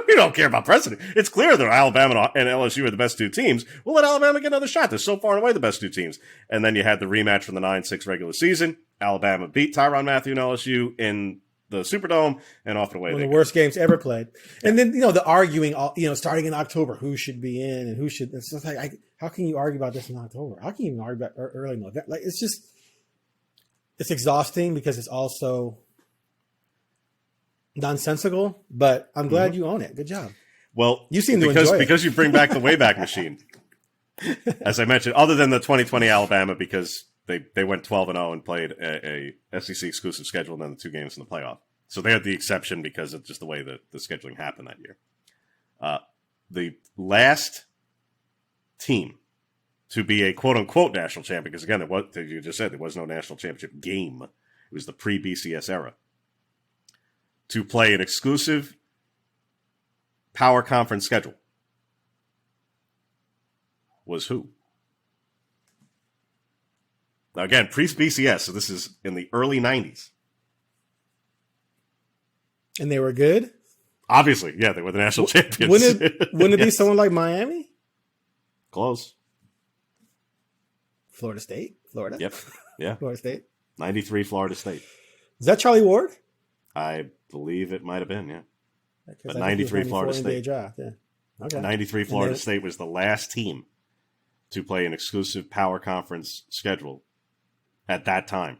We don't care about precedent. It's clear that Alabama and LSU are the best 2 teams. We'll let Alabama get another shot. They're so far and away the best 2 teams. And then you had the rematch from the 9-6 regular season. Alabama beat Tyrann Mathieu and LSU in the Superdome, and off and away. One of the worst games ever played. And then, the arguing, starting in October, who should be in and who should. It's just like, how can you argue about this in October? How can you even argue about early November? Like, it's just, it's exhausting because it's also nonsensical, but I'm glad you own it. Good job. Well, you seem to enjoy it. Because you bring back the Wayback Machine. As I mentioned, other than the 2020 Alabama, because they went 12-0 and played a SEC exclusive schedule and then the 2 games in the playoff. So they had the exception because of just the way that the scheduling happened that year. The last team to be a quote-unquote national champion, because again, you just said there was no national championship game. It was the pre-BCS era. To play an exclusive power conference schedule was who? Now, again, pre-BCS, so this is in the early 90s. And they were good? Obviously, yeah, they were the national champions. Wouldn't it be someone like Miami? Close. Florida State? Florida? Yep. Yeah. Florida State? 93 Florida State. Is that Charlie Ward? I believe it might have been, yeah. But I 93 Florida State. Draft, yeah. Okay. 93 Florida State was the last team to play an exclusive power conference schedule at that time.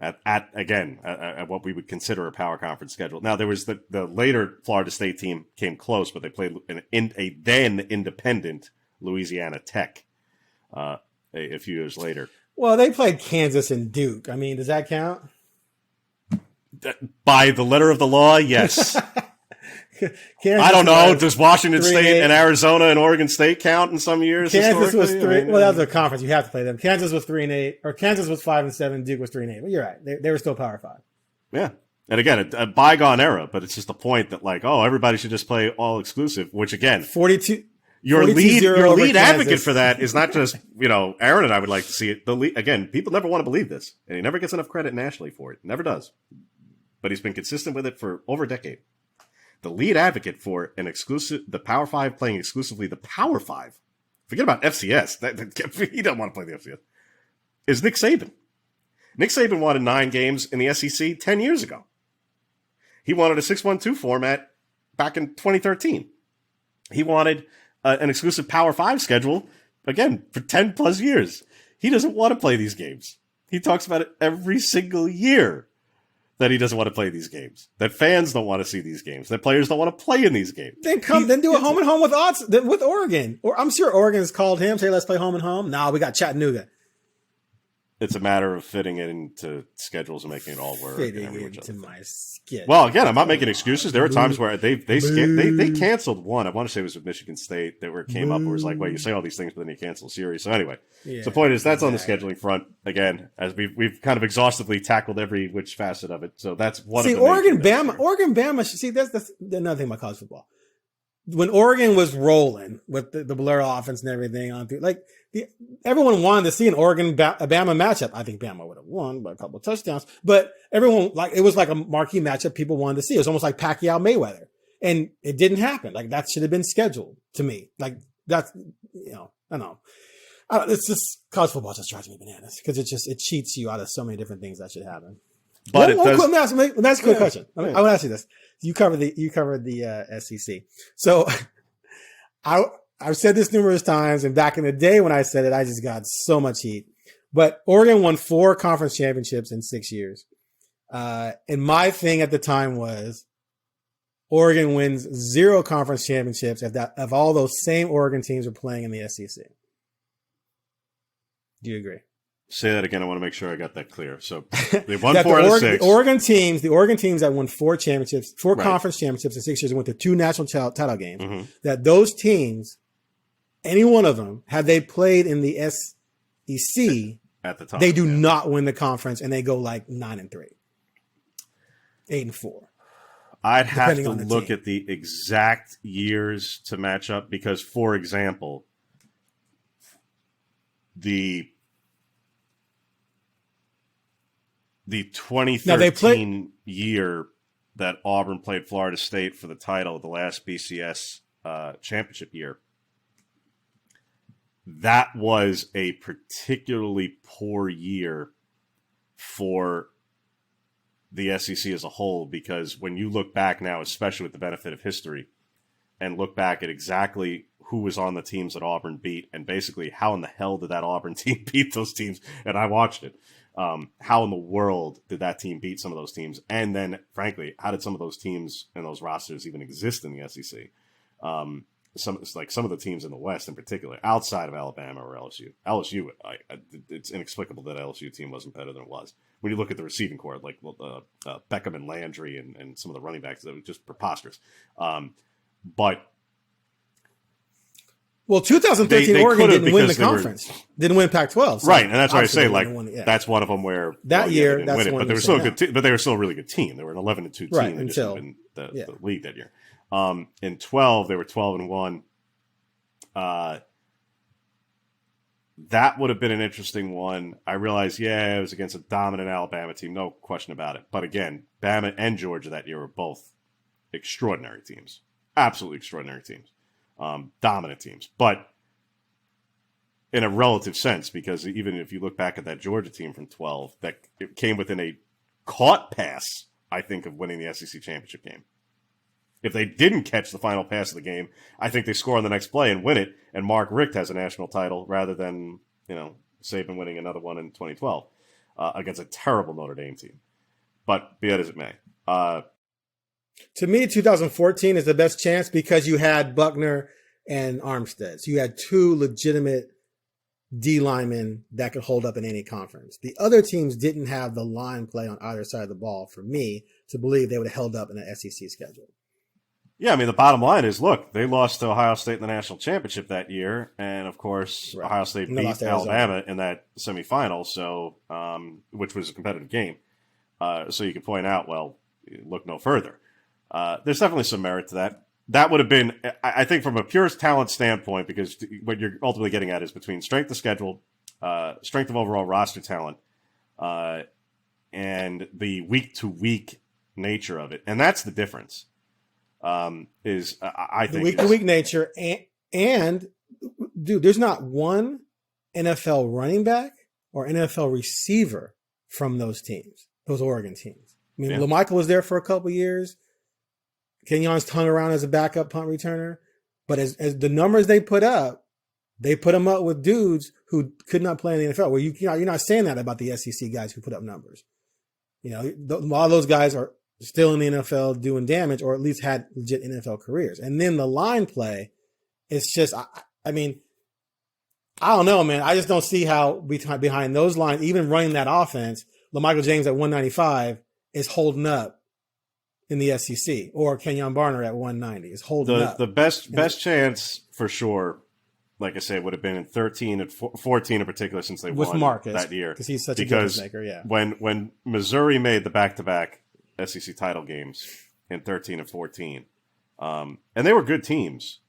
At what we would consider a power conference schedule. Now, there was the later Florida State team came close, but they played a then independent Louisiana Tech a few years later. Well, they played Kansas and Duke. I mean, does that count? By the letter of the law, yes. I don't know. Does Washington State and Arizona and Oregon State count in some years? Kansas was 3. Well, that was a conference. You have to play them. Kansas was 3-8, or Kansas was 5-7. Duke was 3-8. Well, you're right. They were still Power 5. Yeah, and again, a bygone era, but it's just the point that everybody should just play all exclusive. Which again, 42. Your 42-0 lead over advocate Kansas. for that is not just, Aaron and I would like to see it. Again, people never want to believe this, and he never gets enough credit nationally for it. Never does. But he's been consistent with it for over a decade. The lead advocate for the Power 5 playing exclusively the Power 5, forget about FCS, he doesn't want to play the FCS, is Nick Saban. Nick Saban wanted 9 games in the SEC 10 years ago. He wanted a 6-1-2 format back in 2013. He wanted an exclusive Power 5 schedule, again, for 10 plus years. He doesn't want to play these games. He talks about it every single year that he doesn't want to play these games, that fans don't want to see these games, that players don't want to play in these games. Then do a home and home with Oregon. Or I'm sure Oregon's called him, say, let's play home and home. Nah, we got Chattanooga. It's a matter of fitting it into schedules and making it all work. Fitting into my schedule. Well, again, I'm not making excuses. There are times where they canceled one. I want to say it was with Michigan State where it came up. Where it was like, well, you say all these things, but then you cancel a series. So anyway, so the point is that's on the scheduling front. Again, as we've kind of exhaustively tackled every which facet of it. So that's one. See, of the Oregon, Bama. See, that's another thing about college football. When Oregon was rolling with the Blur offense and everything on through, everyone wanted to see an Oregon Bama matchup. I think Bama would have won by a couple of touchdowns, but everyone it was like a marquee matchup people wanted to see. It was almost like Pacquiao Mayweather, and it didn't happen. That should have been scheduled to me. That's I don't know. It's just college football just drives me bananas because it cheats you out of so many different things that should happen. But let me ask you a quick question. I want to ask you this. You covered the SEC. So I've said this numerous times, and back in the day when I said it, I just got so much heat. But Oregon won 4 conference championships in 6 years. And my thing at the time was Oregon wins 0 conference championships if all those same Oregon teams are playing in the SEC. Do you agree? Say that again. I want to make sure I got that clear. So they won 4 out of 6. The Oregon teams that won 4 championships, 4 conference championships in 6 years, and went to 2 national title games. Mm-hmm. That those teams, any one of them, had they played in the SEC at the time, they do not win the conference, and they go 9-3, 8-4. I'd have to look at the exact years to match up because, for example, the 2013 year that Auburn played Florida State for the title, the last BCS championship year, that was a particularly poor year for the SEC as a whole because when you look back now, especially with the benefit of history, and look back at exactly who was on the teams that Auburn beat and basically how in the hell did that Auburn team beat those teams, and I watched it. How in the world did that team beat some of those teams? And then, frankly, how did some of those teams and those rosters even exist in the SEC? Some of the teams in the West, in particular, outside of Alabama or LSU. LSU, it's inexplicable that LSU team wasn't better than it was. When you look at the receiving corps, Beckham and Landry and some of the running backs, that was just preposterous. But. Well, 2013 Oregon didn't win the conference. Didn't win Pac-12. So right, and that's why I say that's one of them where that year they didn't win it, but they were still a good. But they were still a really good team. They were an 11-2 team. Right, they just didn't win the league that year. In 12, they were 12-1. That would have been an interesting one. I realize, it was against a dominant Alabama team, no question about it. But again, Bama and Georgia that year were both extraordinary teams, absolutely extraordinary teams. Dominant teams, but in a relative sense, because even if you look back at that Georgia team from 12, that it came within a caught pass, I think, of winning the SEC championship game. If they didn't catch the final pass of the game, I think they score on the next play and win it, and Mark Richt has a national title rather than, Saban winning another one in 2012 against a terrible Notre Dame team. But be that as it may. To me, 2014 is the best chance because you had Buckner and Armstead. So you had 2 legitimate D linemen that could hold up in any conference. The other teams didn't have the line play on either side of the ball for me to believe they would have held up in an SEC schedule. Yeah, I mean, the bottom line is, look, they lost to Ohio State in the national championship that year. And, of course, right. Ohio State beat Alabama in that semifinal, so which was a competitive game. So you can point out, well, look no further. There's definitely some merit to that. that would have been, I think, from a pure talent standpoint, because what you're ultimately getting at is between strength of schedule, strength of overall roster talent, and the week-to-week nature of it. And that's the difference. I think the week-to-week nature. And, dude, there's not one NFL running back or NFL receiver from those teams, those Oregon teams. I mean, LaMichael was there for a couple years. Kenyon's hung around as a backup punt returner. But as the numbers they put them up with dudes who could not play in the NFL. Well, you're not saying that about the SEC guys who put up numbers. You know, a lot of those guys are still in the NFL doing damage, or at least had legit NFL careers. And then the line play, it's just, I mean, I don't know, man. I just don't see how behind those lines, even running that offense, LaMichael James at 195 is holding up in the SEC, or Kenyon Barner at 190 is holding up. The best chance for sure, like I say, would have been in 13 and 14 in particular, since they won Marcus, that year. Because he's such a difference maker, yeah. When Missouri made the back-to-back SEC title games in 13 and 14, and they were good teams,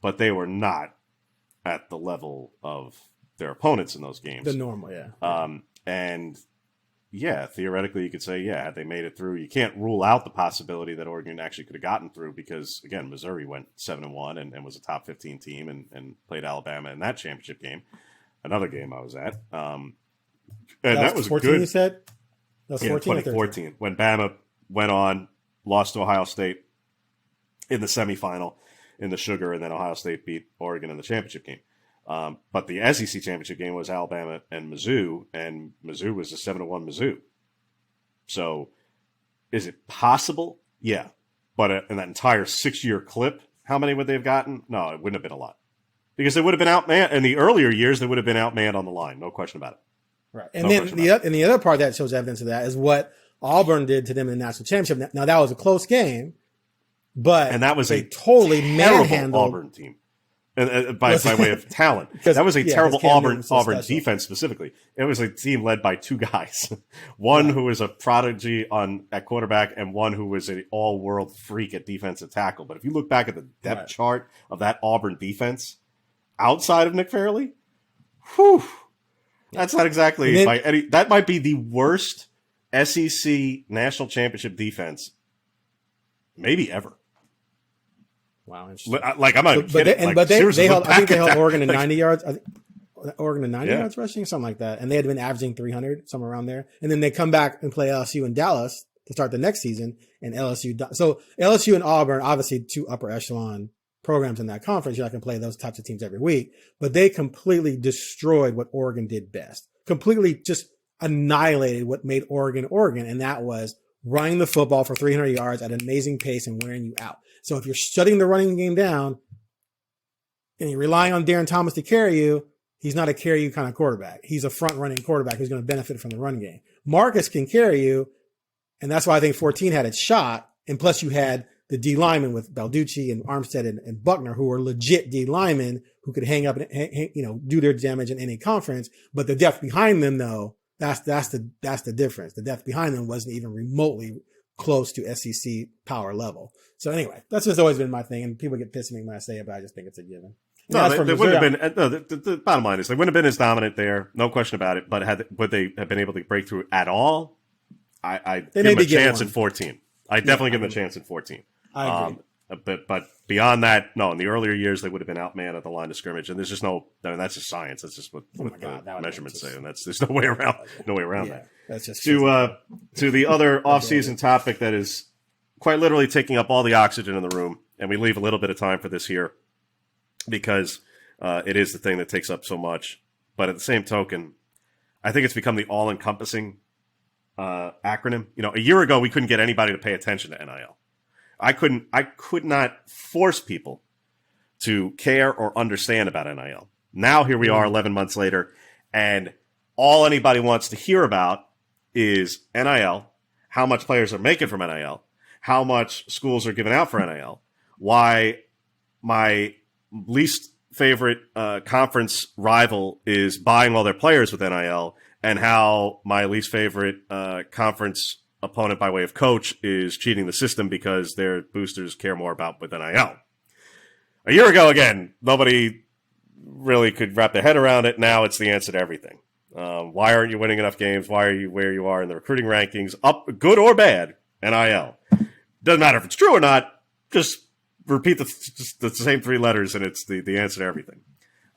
but they were not at the level of their opponents in those games. The normal, yeah. And yeah, theoretically you could say, had they made it through, you can't rule out the possibility that Oregon actually could have gotten through, because again, Missouri went 7-1 and was a top 15 team and played Alabama in that championship game. Another game I was at. And that was 14, good. You said? That was 14 2014, when Bama went on, lost to Ohio State in the semifinal in the Sugar, and then Ohio State beat Oregon in the championship game. But the SEC championship game was Alabama and Mizzou, and Mizzou was a 7-1 Mizzou. So is it possible? Yeah. But in that entire 6-year clip, how many would they have gotten? No, it wouldn't have been a lot. Because they would have been outmanned. In the earlier years, they would have been outmanned on the line. No question about it. Right. And then the other part that shows evidence of that is what Auburn did to them in the national championship. Now, that was a close game, but and that was a totally terrible manhandled Auburn team. By way of talent. That was a terrible Auburn defense specifically. It was a team led by two guys. One who was a prodigy at quarterback, and one who was an all-world freak at defensive tackle. But if you look back at the depth chart of that Auburn defense, outside of Nick Fairley, that's not exactly that might be the worst SEC national championship defense maybe ever. Wow. Like, I'm not kidding. But they held, I think they held Oregon to 90 yards. Oregon to 90 yards rushing, something like that. And they had been averaging 300, somewhere around there. And then they come back and play LSU in Dallas to start the next season. And so LSU and Auburn, obviously two upper echelon programs in that conference. You're not going to play those types of teams every week. But they completely destroyed what Oregon did best. Completely just annihilated what made Oregon Oregon. And that was running the football for 300 yards at an amazing pace and wearing you out. So if you're shutting the running game down and you're relying on Darren Thomas to carry you, he's not a carry you kind of quarterback. He's a front running quarterback who's going to benefit from the run game. Marcus can carry you, and that's why I think 14 had its shot. And plus you had the D linemen with Balducci and Armstead and Buckner, who were legit D linemen who could hang up and do their damage in any conference. But the depth behind them, though, that's the difference. The depth behind them wasn't even remotely close to SEC power level. So anyway, that's just always been my thing, and people get pissed at me when I say it, but I just think it's a given. No, they wouldn't have been. No, the bottom line is they wouldn't have been as dominant there, no question about it. But would they have been able to break through at all? I give them a chance in 14. I definitely give them a chance in 14. I agree. But beyond that, no. In the earlier years, they would have been outmanned at the line of scrimmage, and there's just no. I mean, that's just science. That's just what the measurements say, and there's no way around. No way around that. That's just to the other offseason topic that is quite literally taking up all the oxygen in the room, and we leave a little bit of time for this here because it is the thing that takes up so much. But at the same token, I think it's become the all-encompassing acronym. You know, a year ago we couldn't get anybody to pay attention to NIL. I could not force people to care or understand about NIL. Now here we are 11 months later, and all anybody wants to hear about is NIL, how much players are making from NIL, how much schools are giving out for NIL, why my least favorite conference rival is buying all their players with NIL, and how my least favorite conference opponent by way of coach is cheating the system because their boosters care more about with NIL. A year ago, again, nobody really could wrap their head around it. Now it's the answer to everything. Why aren't you winning enough games? Why are you where you are in the recruiting rankings? Up, good or bad, NIL. Doesn't matter if it's true or not. Just repeat the same three letters, and it's the answer to everything.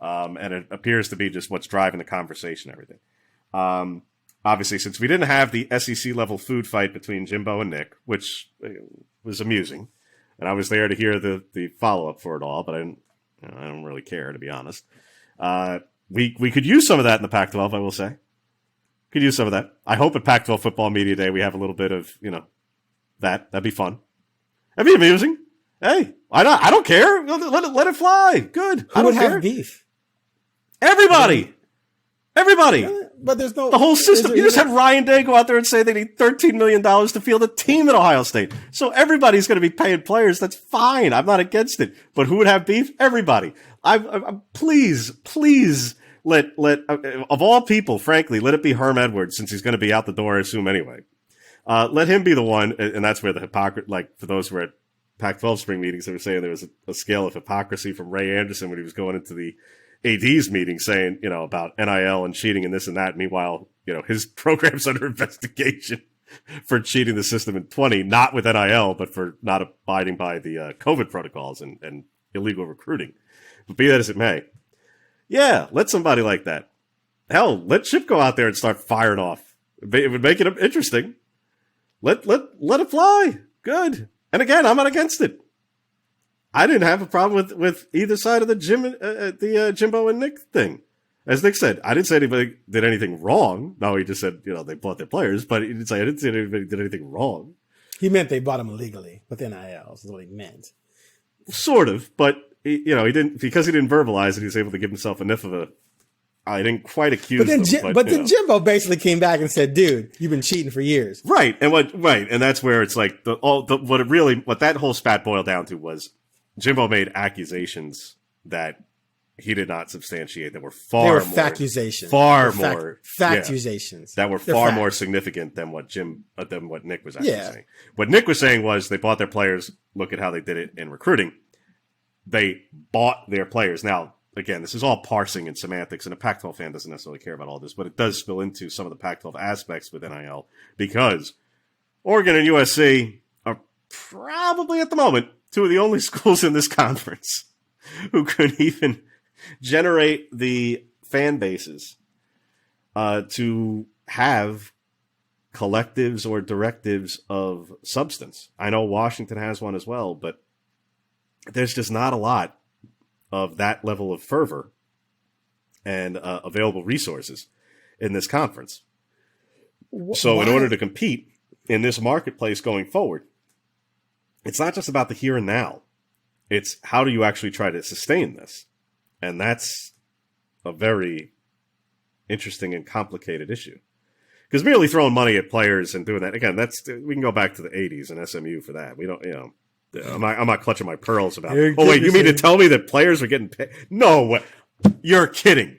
And it appears to be just what's driving the conversation, everything. Obviously, since we didn't have the SEC-level food fight between Jimbo and Nick, which was amusing, and I was there to hear the follow-up for it all, but I don't really care, to be honest. We could use some of that in the Pac-12, I will say. Could use some of that. I hope at Pac-12 Football Media Day we have a little bit of, that. That'd be fun. That'd be amusing. Hey, I don't care. Let it fly. Good. Who would have beef? Everybody. But there's no... The whole system. You just had Ryan Day go out there and say they need $13 million to field a team at Ohio State. So everybody's going to be paying players. That's fine. I'm not against it. But who would have beef? Everybody. Please let of all people, frankly, let it be Herm Edwards, since he's going to be out the door, I assume, anyway. Let him be the one, and that's where the hypocrisy, like for those who were at Pac-12 spring meetings, they were saying there was a scale of hypocrisy from Ray Anderson when he was going into the AD's meeting saying, about NIL and cheating and this and that. Meanwhile, his program's under investigation for cheating the system in 20, not with NIL, but for not abiding by the COVID protocols and illegal recruiting. But be that as it may, yeah, let somebody like that. Hell, let Chip go out there and start firing off. It would make it interesting. Let it fly. Good. And again, I'm not against it. I didn't have a problem with either side of the Jimbo and Nick thing. As Nick said, I didn't say anybody did anything wrong. No, he just said, they bought their players, but he didn't say I didn't say anybody did anything wrong. He meant they bought them illegally with NIL, is what he meant. Sort of, but he didn't, because he didn't verbalize it, he was able to give himself enough of a, I didn't quite accuse them. But then Jimbo basically came back and said, dude, you've been cheating for years. Right. And that's where it's like what that whole spat boiled down to was Jimbo made accusations that he did not substantiate that were far more faccusations. That were far more significant than what Nick was actually saying. What Nick was saying was they bought their players. Look at how they did it in recruiting. They bought their players. Now, again, this is all parsing and semantics, and a Pac-12 fan doesn't necessarily care about all this, but it does spill into some of the Pac-12 aspects with NIL because Oregon and USC are probably at the moment two of the only schools in this conference who could even generate the fan bases to have collectives or directives of substance. I know Washington has one as well, but there's just not a lot of that level of fervor and available resources in this conference. So in order to compete in this marketplace going forward, it's not just about the here and now. It's how do you actually try to sustain this? And that's a very interesting and complicated issue. Because merely throwing money at players and doing that, again, we can go back to the 80s and SMU for that. We don't, I'm not clutching my pearls about it. Oh, wait, you mean to tell me that players are getting paid? No, you're kidding.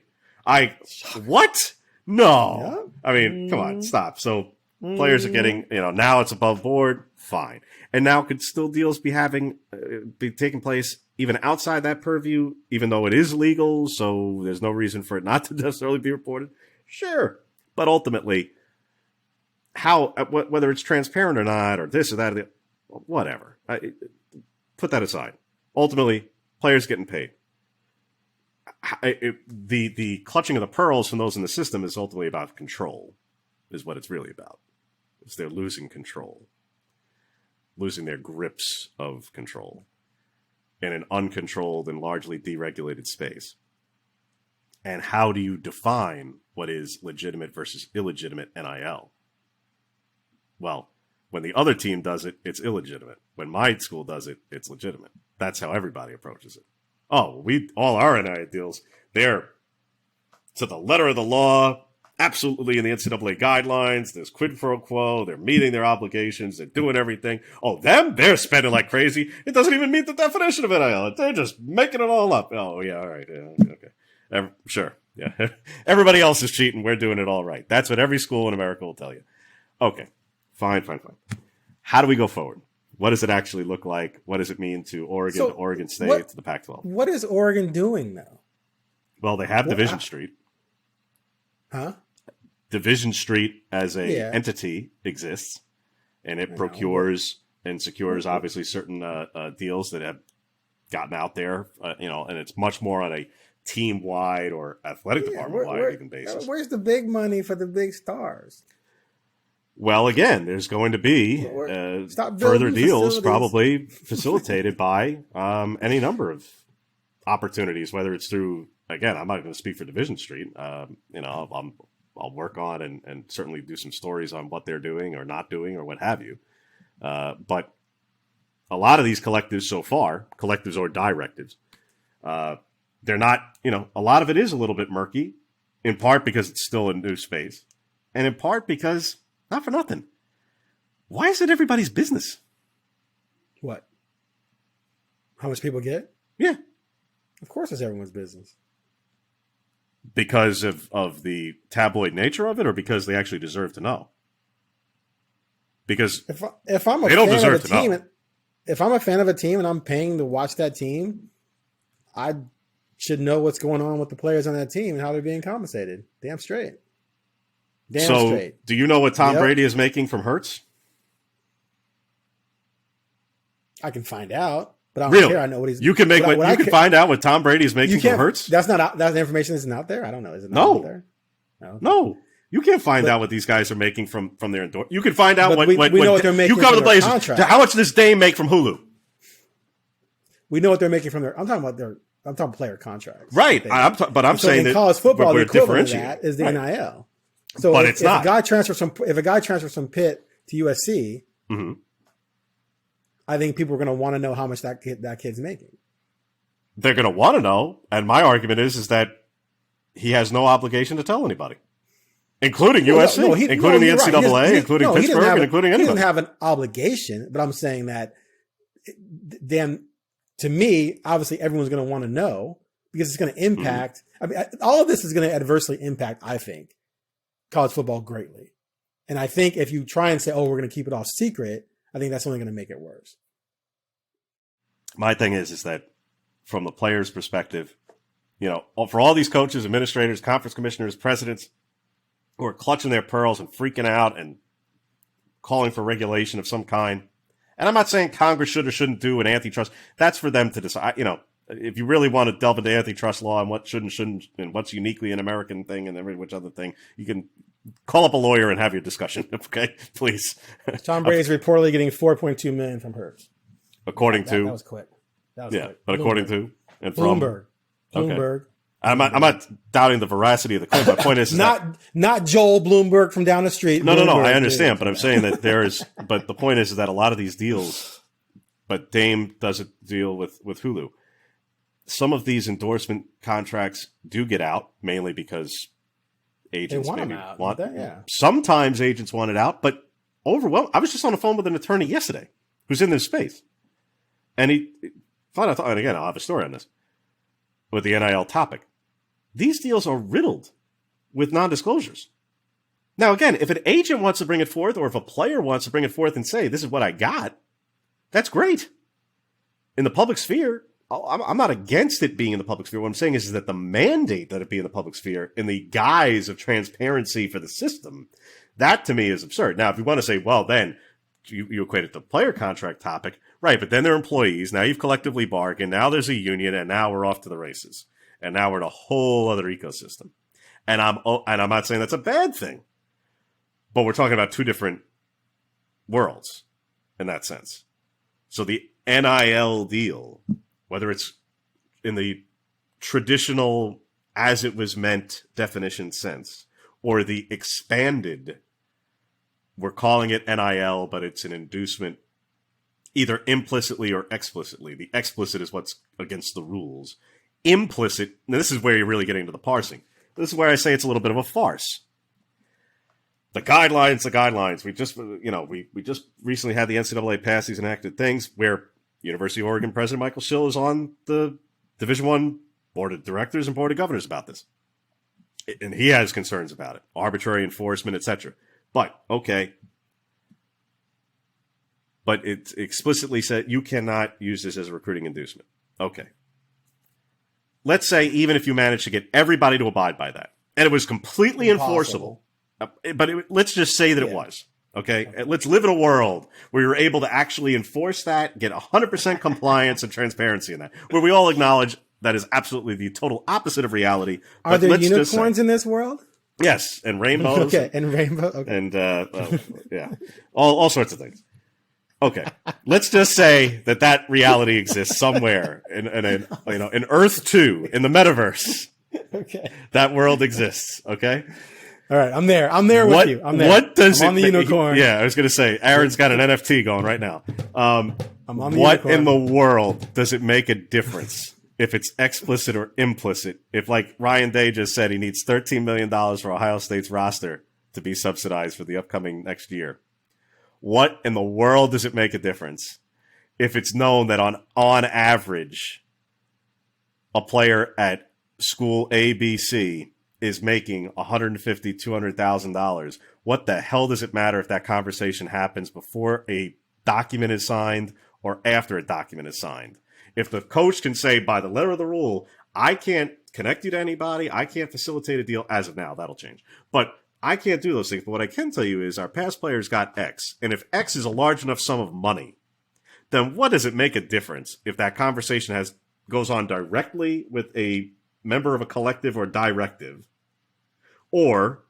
What? No. Yeah. I mean, come on, stop. So players are getting, now it's above board, fine. And now could still deals be taking place even outside that purview, even though it is legal, so there's no reason for it not to necessarily be reported? Sure. But ultimately, whether it's transparent or not, or this or that, or whatever. Put that aside. Ultimately, players getting paid. The clutching of the pearls from those in the system is ultimately about control, is what it's really about. It's they're losing control. Losing their grips of control in an uncontrolled and largely deregulated space. And how do you define what is legitimate versus illegitimate NIL? Well, when the other team does it, it's illegitimate. When my school does it, it's legitimate. That's how everybody approaches it. Oh, all our NIL deals, they're to the letter of the law, absolutely in the NCAA guidelines. There's quid pro quo. They're meeting their obligations. They're doing everything. Oh, they're spending like crazy. It doesn't even meet the definition of NIL. They're just making it all up. Oh, yeah, all right. Yeah, okay. Sure. Yeah. Everybody else is cheating. We're doing it all right. That's what every school in America will tell you. Okay. Fine. How do we go forward? What does it actually look like? What does it mean to Oregon, to Oregon State, to the Pac-12? What is Oregon doing now? Well, they have Division Street. Huh? Division Street as a entity exists, and it procures and secures obviously certain deals that have gotten out there, and it's much more on a team-wide or athletic department-wide even basis. Where's the big money for the big stars? Well, again, there's going to be further deals probably facilitated by any number of opportunities, whether it's through, again, I'm not going to speak for Division Street. I'll work on and certainly do some stories on what they're doing or not doing or what have you. But a lot of these collectives so far, collectives or directives, they're not, a lot of it is a little bit murky, in part because it's still a new space, and in part because, not for nothing, why is it everybody's business? What? How much people get? Yeah. Of course it's everyone's business. Because of the tabloid nature of it, or because they actually deserve to know? Because if I'm a they don't fan deserve of a to team, know. If I'm a fan of a team and I'm paying to watch that team, I should know what's going on with the players on that team and how they're being compensated. Damn straight. Do you know what Tom Brady is making from Hurts? I can find out, but I don't really? care. I know what he's. You can make you can find out what Tom Brady is making from Hurts. That's the information isn't out there. I don't know. Is it not out there? No. You can't find out what these guys are making from their endorsement. You can find out what we know what they're making. You cover the Blazers. Blazers. How much does Dame make from Hulu? We know what they're making from their. I'm talking player contracts. Right. I'm saying in that college football, the equivalent of differentiating that is the NIL. So but if a guy transfers from Pitt to USC, I think people are going to want to know how much that kid's making. They're going to want to know, and my argument is that he has no obligation to tell anybody, including USC, including the NCAA, including Pittsburgh, and including anybody. He doesn't have an obligation, but I'm saying that, to me, obviously everyone's going to want to know because it's going to impact. I mean, all of this is going to adversely impact, I think, college football greatly. And I think if you try and say, we're going to keep it all secret, I think that's only going to make it worse. My thing is that from the player's perspective, for all these coaches, administrators, conference commissioners, presidents who are clutching their pearls and freaking out and calling for regulation of some kind. And I'm not saying Congress should or shouldn't do an antitrust. That's for them to decide. If you really want to delve into antitrust law and what should and shouldn't and what's uniquely an American thing and every which other thing, you can call up a lawyer and have your discussion. Okay, please. Tom Brady's reportedly getting $4.2 million from Hurts. According to that was quick. But Bloomberg. according to and from Bloomberg. Okay. I'm not doubting the veracity of the claim. My point is not Joel Bloomberg from down the street. No. I understand, but I'm saying that but the point is that a lot of these deals, but Dame does a deal with Hulu. Some of these endorsement contracts do get out mainly because agents want that. Yeah. Sometimes agents want it out, but overwhelmed. I was just on the phone with an attorney yesterday who's in this space, and he thought, and again, I'll have a story on this with the NIL topic. These deals are riddled with non-disclosures. Now, again, if an agent wants to bring it forth, or if a player wants to bring it forth and say, "This is what I got," that's great. In the public sphere, I'm not against it being in the public sphere. What I'm saying is that the mandate that it be in the public sphere in the guise of transparency for the system, that to me is absurd. Now, if you want to say, well, then you equate it to the player contract topic, right? But then they're employees. Now you've collectively bargained. Now there's a union, and now we're off to the races. And now we're in a whole other ecosystem. And I'm not saying that's a bad thing, but we're talking about two different worlds in that sense. So the NIL deal, whether it's in the traditional as it was meant definition sense, or the expanded, we're calling it NIL, but it's an inducement either implicitly or explicitly. The explicit is what's against the rules. Implicit, now this is where you're really getting into the parsing. This is where I say it's a little bit of a farce. The guidelines. We just recently had the NCAA pass these enacted things where University of Oregon President Michael Schill is on the Division I Board of Directors and Board of Governors about this. And he has concerns about it. Arbitrary enforcement, etc. But, okay, but it explicitly said you cannot use this as a recruiting inducement. Okay. Let's say even if you managed to get everybody to abide by that, and it was completely enforceable, but let's just say that it was. Okay, let's live in a world where you're able to actually enforce that, get 100% compliance and transparency in that, where we all acknowledge that is absolutely the total opposite of reality. Are there unicorns in this world? Yes, and rainbows. Okay, and rainbow. Okay. And yeah, all sorts of things. Okay, let's just say that reality exists somewhere in Earth 2 in the metaverse. Okay, that world exists. Okay. All right, I'm there. I'm there with you. I'm there. What does I'm on the unicorn? Yeah, I was going to say, Aaron's got an NFT going right now. I'm on the what unicorn. in the world does it make a difference if it's explicit or implicit? If, like Ryan Day just said, he needs $13 million for Ohio State's roster to be subsidized for the upcoming next year. What in the world does it make a difference if it's known that on average, a player at school ABC is making $150,000, $200,000. What the hell does it matter if that conversation happens before a document is signed or after a document is signed? If the coach can say by the letter of the rule, I can't connect you to anybody, I can't facilitate a deal as of now, that'll change. But I can't do those things. But what I can tell you is our past players got X. And if X is a large enough sum of money, then what does it make a difference if that conversation goes on directly with a member of a collective or directive, or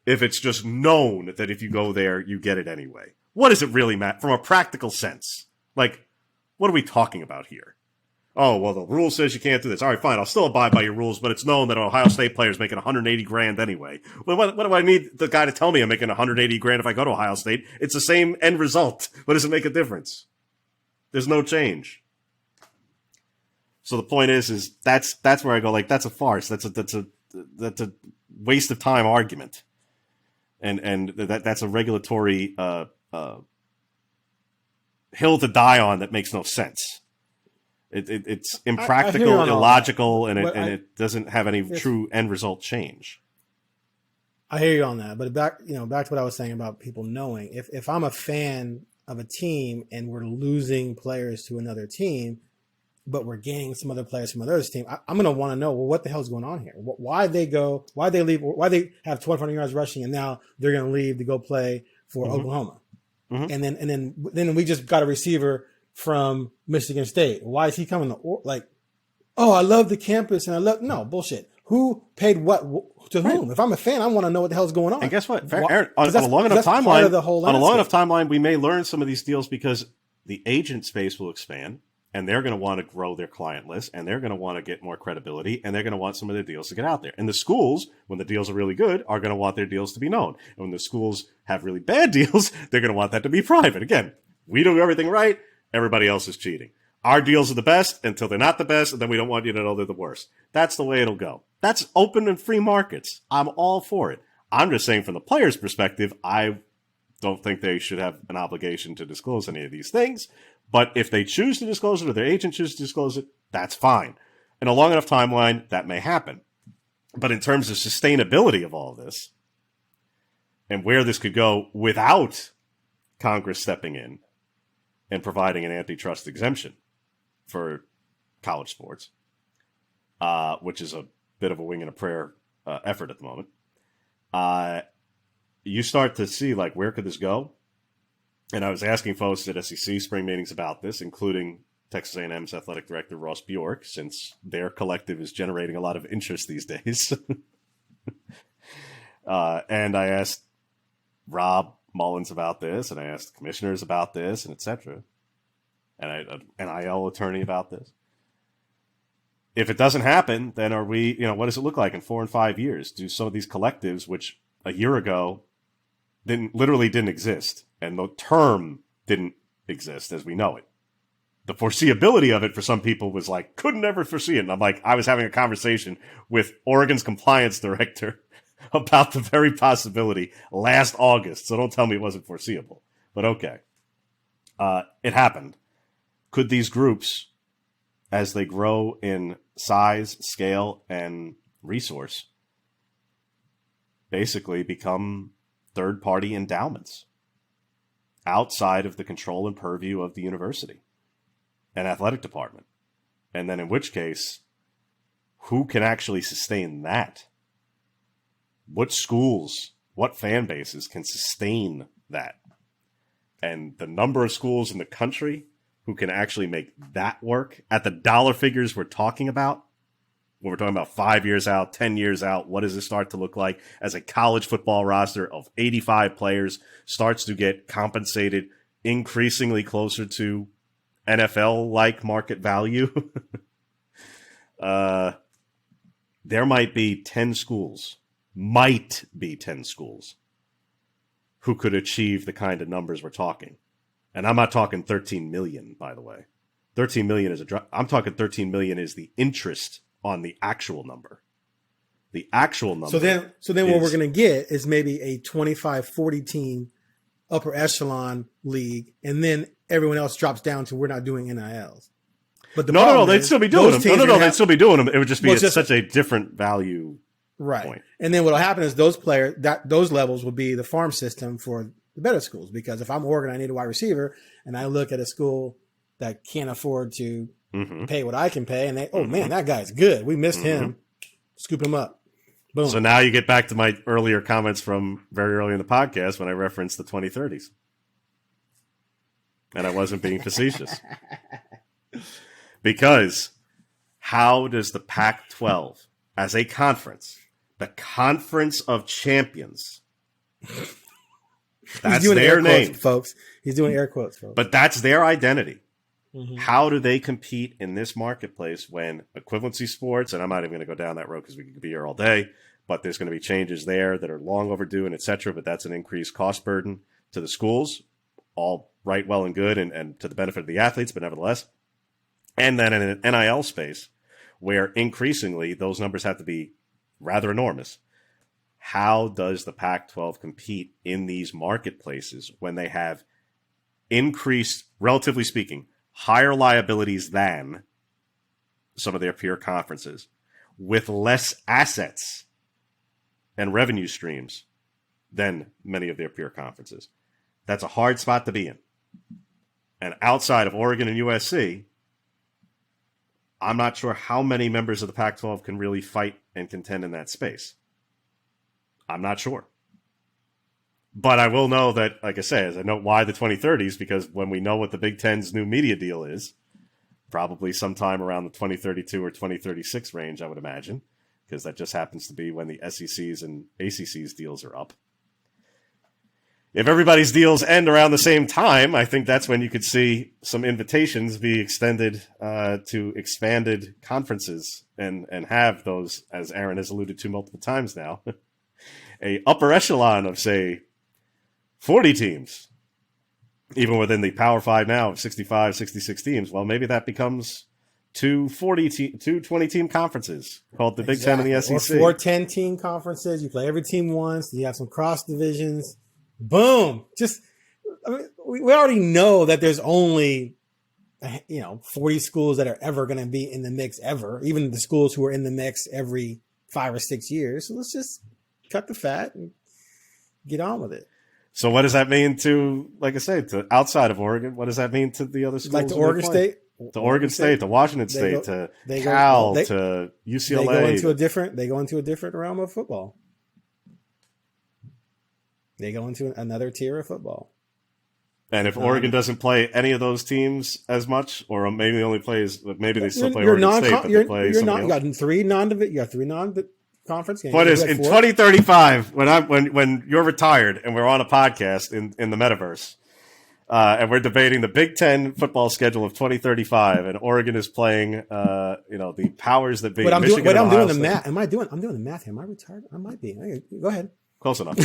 if it's just known that if you go there, you get it anyway? What does it really matter from a practical sense? Like, what are we talking about here? Oh, well, the rule says you can't do this. All right, fine. I'll still abide by your rules, but it's known that an Ohio State player is making $180,000 anyway. Well, what do I need the guy to tell me I'm making $180,000 if I go to Ohio State? It's the same end result. What does it make a difference? There's no change. So the point is that's where I go, like, that's a farce. That's a waste of time argument. And that's a regulatory hill to die on that makes no sense. It's impractical, illogical, and it doesn't have any true end result change. I hear you on that, but back to what I was saying about people knowing. If I'm a fan of a team and we're losing players to another team, but we're gaining some other players from another team, I'm going to want to know, well, what the hell's going on here? Why they go? Why they leave? Why they have 1,200 yards rushing and now they're going to leave to go play for Oklahoma? Mm-hmm. And then we just got a receiver from Michigan State. Why is he coming to I love the campus and no bullshit. Who paid what to whom? Right. If I'm a fan, I want to know what the hell's going on. And guess what? Aaron, on a long enough timeline, we may learn some of these deals because the agent space will expand and they're going to want to grow their client list and they're going to want to get more credibility and they're going to want some of their deals to get out there. And the schools, when the deals are really good, are going to want their deals to be known. And when the schools have really bad deals, they're going to want that to be private. Again, we do everything right. Everybody else is cheating. Our deals are the best until they're not the best, and then we don't want you to know they're the worst. That's the way it'll go. That's open and free markets. I'm all for it. I'm just saying from the player's perspective, I don't think they should have an obligation to disclose any of these things. But if they choose to disclose it or their agent chooses to disclose it, that's fine. In a long enough timeline, that may happen. But in terms of sustainability of all of this and where this could go without Congress stepping in and providing an antitrust exemption for college sports, which is a bit of a wing and a prayer effort at the moment, you start to see, like, where could this go? And I was asking folks at SEC spring meetings about this, including Texas A&M's athletic director, Ross Bjork, since their collective is generating a lot of interest these days. And I asked Rob Mullins about this, and I asked commissioners about this, and et cetera. And an NIL attorney about this. If it doesn't happen, then are we, what does it look like in 4 and 5 years? Do some of these collectives, which a year ago literally didn't exist, and the term didn't exist as we know it. The foreseeability of it for some people was like, couldn't ever foresee it. And I'm like, I was having a conversation with Oregon's compliance director about the very possibility last August. So don't tell me it wasn't foreseeable. But okay. It happened. Could these groups, as they grow in size, scale, and resource, basically become third-party endowments? outside of the control and purview of the university and athletic department. And then in which case, who can actually sustain that? What schools, what fan bases can sustain that? And the number of schools in the country who can actually make that work at the dollar figures we're talking about, when we're talking about 5 years out, 10 years out, what does it start to look like as a college football roster of 85 players starts to get compensated increasingly closer to NFL-like market value? There might be 10 schools who could achieve the kind of numbers we're talking. And I'm not talking 13 million, by the way. 13 million is I'm talking 13 million is the interest on the actual number. The actual number. So then what we're going to get is maybe a 25-40 team upper echelon league, and then everyone else drops down to we're not doing NILs. But no, they'd still be doing them. No, they'd still be doing them. It would just be such a different value point. And then what'll happen is those players, those levels will be the farm system for the better schools. Because if I'm Oregon, I need a wide receiver, and I look at a school that can't afford to pay what I can pay, and man, that guy's good. We missed him. Scoop him up. Boom. So now you get back to my earlier comments from very early in the podcast when I referenced the 2030s. And I wasn't being facetious. Because how does the Pac-12, as a conference, the Conference of Champions, that's their name, quotes, folks. He's doing air quotes, folks. But that's their identity. How do they compete in this marketplace when equivalency sports, and I'm not even going to go down that road because we could be here all day, but there's going to be changes there that are long overdue and et cetera, but that's an increased cost burden to the schools, all right, well and good, and to the benefit of the athletes, but nevertheless. And then in an NIL space where increasingly those numbers have to be rather enormous. How does the Pac-12 compete in these marketplaces when they have increased, relatively speaking, higher liabilities than some of their peer conferences with less assets and revenue streams than many of their peer conferences? That's a hard spot to be in. And outside of Oregon and USC, I'm not sure how many members of the Pac-12 can really fight and contend in that space. I'm not sure. But I will know that, like I say, as I know why the 2030s, because when we know what the Big Ten's new media deal is, probably sometime around the 2032 or 2036 range, I would imagine, because that just happens to be when the SEC's and ACC's deals are up. If everybody's deals end around the same time, I think that's when you could see some invitations be extended to expanded conferences and have those, as Aaron has alluded to multiple times now, a upper echelon of, say, 40 teams, even within the Power 5 now of 65, 66 teams. Well, maybe that becomes two 20-team conferences called the Big Ten and the SEC. Or 4 10-team conferences. You play every team once. You have some cross divisions. Boom. We already know that there's only, 40 schools that are ever going to be in the mix ever, even the schools who are in the mix every 5 or 6 years. So let's just cut the fat and get on with it. So what does that mean to, like I say, to outside of Oregon? What does that mean to the other schools? Like to Oregon State? To Oregon State, to Washington State, to Cal, to UCLA. They go into a different realm of football. They go into another tier of football. And if Oregon doesn't play any of those teams as much, or maybe they only plays, maybe they still play Oregon State, but they play somebody else. You got three non-conference games. Point is, in 2035, when you're retired and we're on a podcast in the metaverse, and we're debating the Big Ten football schedule of 2035, and Oregon is playing, the powers that be. I'm Michigan doing Ohio the State. math. I'm doing the math here. Am I retired? I might be. Go ahead. Close enough.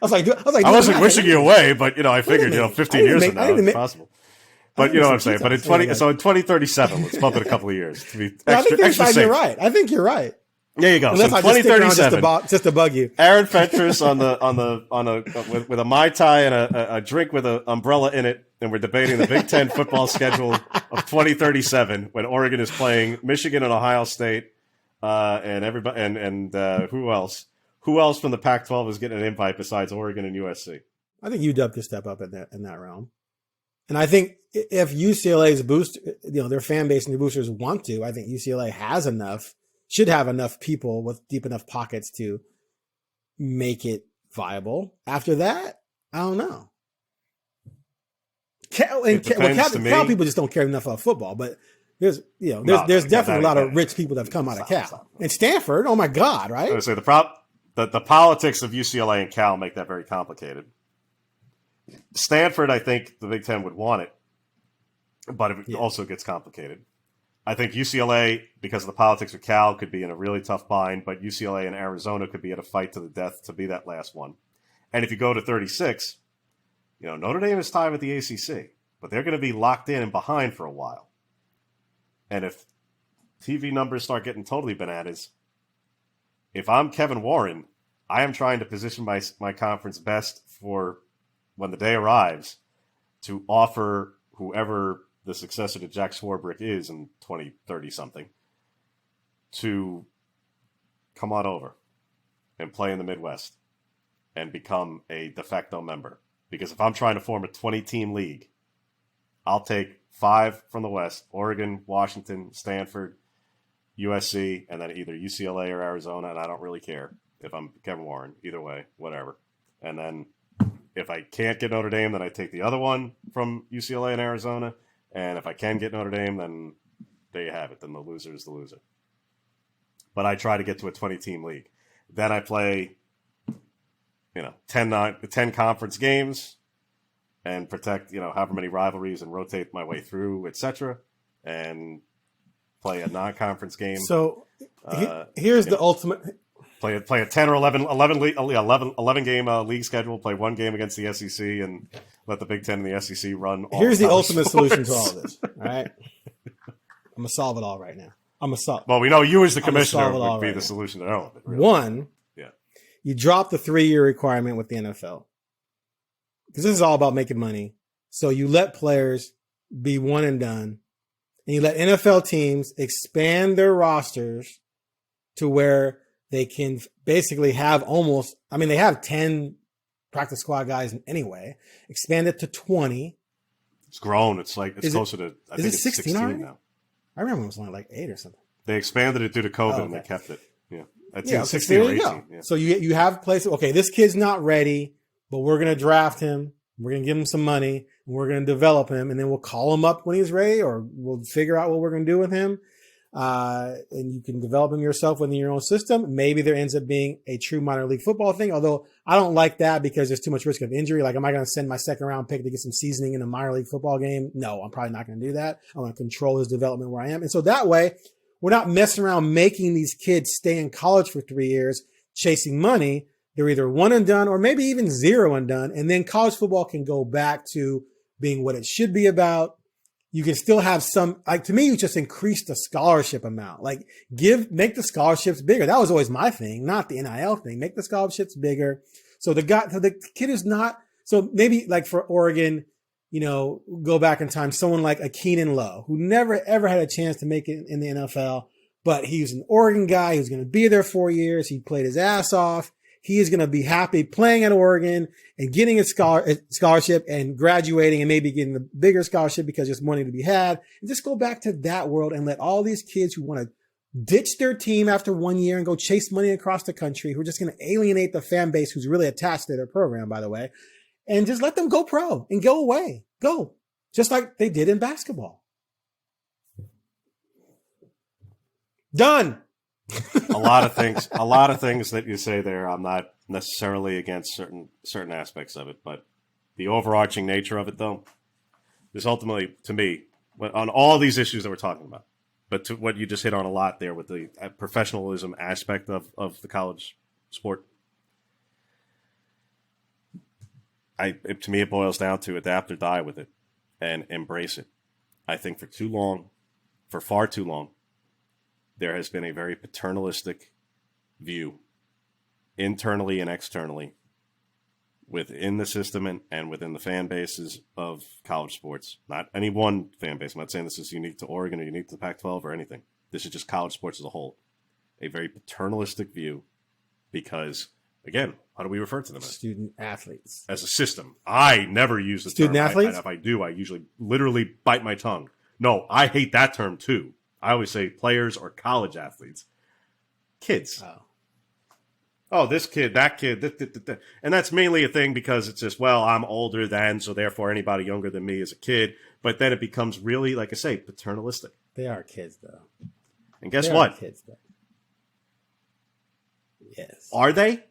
I was like, I wasn't wishing you away, but I figured 15 years from now it's possible. But you know what I'm saying. But in 2037, let's bump it a couple of years to be extra safe. You're right. I think you're right. There you go. Unless so I 2037, just to bug you. Aaron Fentress with a Mai Tai and a drink with an umbrella in it, and we're debating the Big Ten football schedule of 2037 when Oregon is playing Michigan and Ohio State, and everybody and who else? Who else from the Pac-12 is getting an invite besides Oregon and USC? I think UW could step up in that realm. And I think if UCLA's their fan base and the boosters want to, I think UCLA should have enough people with deep enough pockets to make it viable. After that, I don't know. Cal people just don't care enough about football, but there's definitely a lot of rich people that have come out of Cal. And Stanford, oh my God, right? I would say the politics of UCLA and Cal make that very complicated. Stanford, I think the Big Ten would want it, but it also gets complicated. I think UCLA, because of the politics of Cal, could be in a really tough bind, but UCLA and Arizona could be at a fight to the death to be that last one. And if you go to 36, Notre Dame is tied with the ACC, but they're going to be locked in and behind for a while. And if TV numbers start getting totally bananas, if I'm Kevin Warren, I am trying to position my conference best for when the day arrives to offer whoever the successor to Jack Swarbrick is in 2030 something to come on over and play in the Midwest and become a de facto member. Because if I'm trying to form a 20-team league, I'll take 5 from the West: Oregon, Washington, Stanford, USC, and then either UCLA or Arizona, and I don't really care if I'm Kevin Warren. Either way, whatever. And then if I can't get Notre Dame, then I take the other one from UCLA and Arizona. And if I can get Notre Dame, then there you have it. Then the loser is the loser. But I try to get to a 20-team league. Then I play, 10 conference games and protect, however many rivalries and rotate my way through, etc. And play a non-conference game. So here's the ultimate. Play a 10 or 11 game league schedule. Play one game against the SEC and let the Big Ten and the SEC run. Here's the ultimate solution to all of this. All right, I'm gonna solve it all right now. Well, we know you as the commissioner would be the solution to all of it. Really. One, you drop the 3-year requirement with the NFL because this is all about making money. So you let players be one and done, and you let NFL teams expand their rosters to where they can basically have they have 10 practice squad guys anyway. Expand it to 20. It's grown. It's closer to, I think it's 16 now. I remember it was only like 8 or something. They expanded it due to COVID and they kept it. Yeah. That's 16 or 18. Yeah. So you have places, okay, this kid's not ready, but we're going to draft him. We're going to give him some money and we're going to develop him. And then we'll call him up when he's ready, or we'll figure out what we're going to do with him. And you can develop him yourself within your own system. Maybe there ends up being a true minor league football thing, although I don't like that because there's too much risk of injury. Like, am I going to send my second round pick to get some seasoning in a minor league football game? No, I'm probably not going to do that. I want to control his development where I am. And so that way, we're not messing around making these kids stay in college for 3 years, chasing money. They're either one and done or maybe even 0 and done. And then college football can go back to being what it should be about. You can still have some, to me, you just increase the scholarship amount. Make the scholarships bigger. That was always my thing, not the NIL thing. Make the scholarships bigger. So the kid is not, so maybe like for Oregon, go back in time, someone like a Keenan Lowe, who never ever had a chance to make it in the NFL, but he's an Oregon guy who's going to be there 4 years. He played his ass off. He is going to be happy playing at Oregon and getting a scholarship and graduating and maybe getting the bigger scholarship because there's money to be had. And just go back to that world and let all these kids who want to ditch their team after 1 year and go chase money across the country, who are just going to alienate the fan base who's really attached to their program, by the way, and just let them go pro and go away. Go. Just like they did in basketball. Done. a lot of things that you say there, I'm not necessarily against certain aspects of it, but the overarching nature of it, though, is ultimately, to me, on all these issues that we're talking about, but to what you just hit on a lot there with the professionalism aspect of the college sport, to me, it boils down to adapt or die with it and embrace it. I think for far too long, there has been a very paternalistic view, internally and externally, within the system and within the fan bases of college sports. Not any one fan base. I'm not saying this is unique to Oregon or unique to the Pac-12 or anything. This is just college sports as a whole. A very paternalistic view because, again, How do we refer to them as? Student athletes. As a system. I never use the student term. athletes? If I do, I usually literally bite my tongue. No, I hate that term too. I always say players or college athletes. Kids. Oh, this kid, that kid. And that's mainly a thing because it's just, well, I'm older than, so therefore anybody younger than me is a kid. But then it becomes really, like I say, paternalistic. They are kids, though. And guess what? Kids, though. Yes. Are they?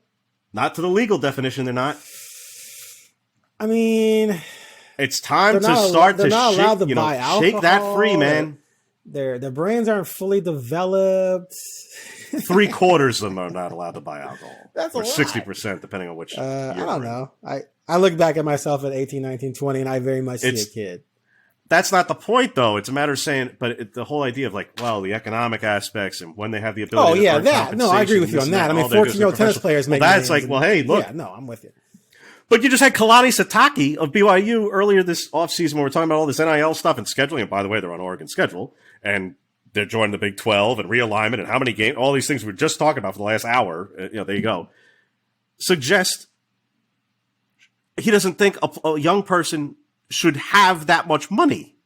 Not to the legal definition, they're not. I mean, it's time to start to shake that free, man. Their brains aren't fully developed. 3/4 of them are not allowed to buy alcohol. That's or a lot. 60%, depending on which. I don't know. I look back at myself at 18, 19, 20, and I very much see a kid. That's not the point, though. It's a matter of saying, but the whole idea of like, well, the economic aspects and when they have the ability. Oh yeah, that. No, I agree with you on that. I mean, 14-year-old tennis players make. That's like, well, hey, look. Yeah, no, I'm with you. But you just had Kalani Sitake of BYU earlier this offseason when we're talking about all this NIL stuff and scheduling. And by the way, they're on Oregon's schedule. And they're joining the Big 12 and realignment and how many games, all these things we were just talking about for the last hour. There you go. Suggest he doesn't think a young person should have that much money.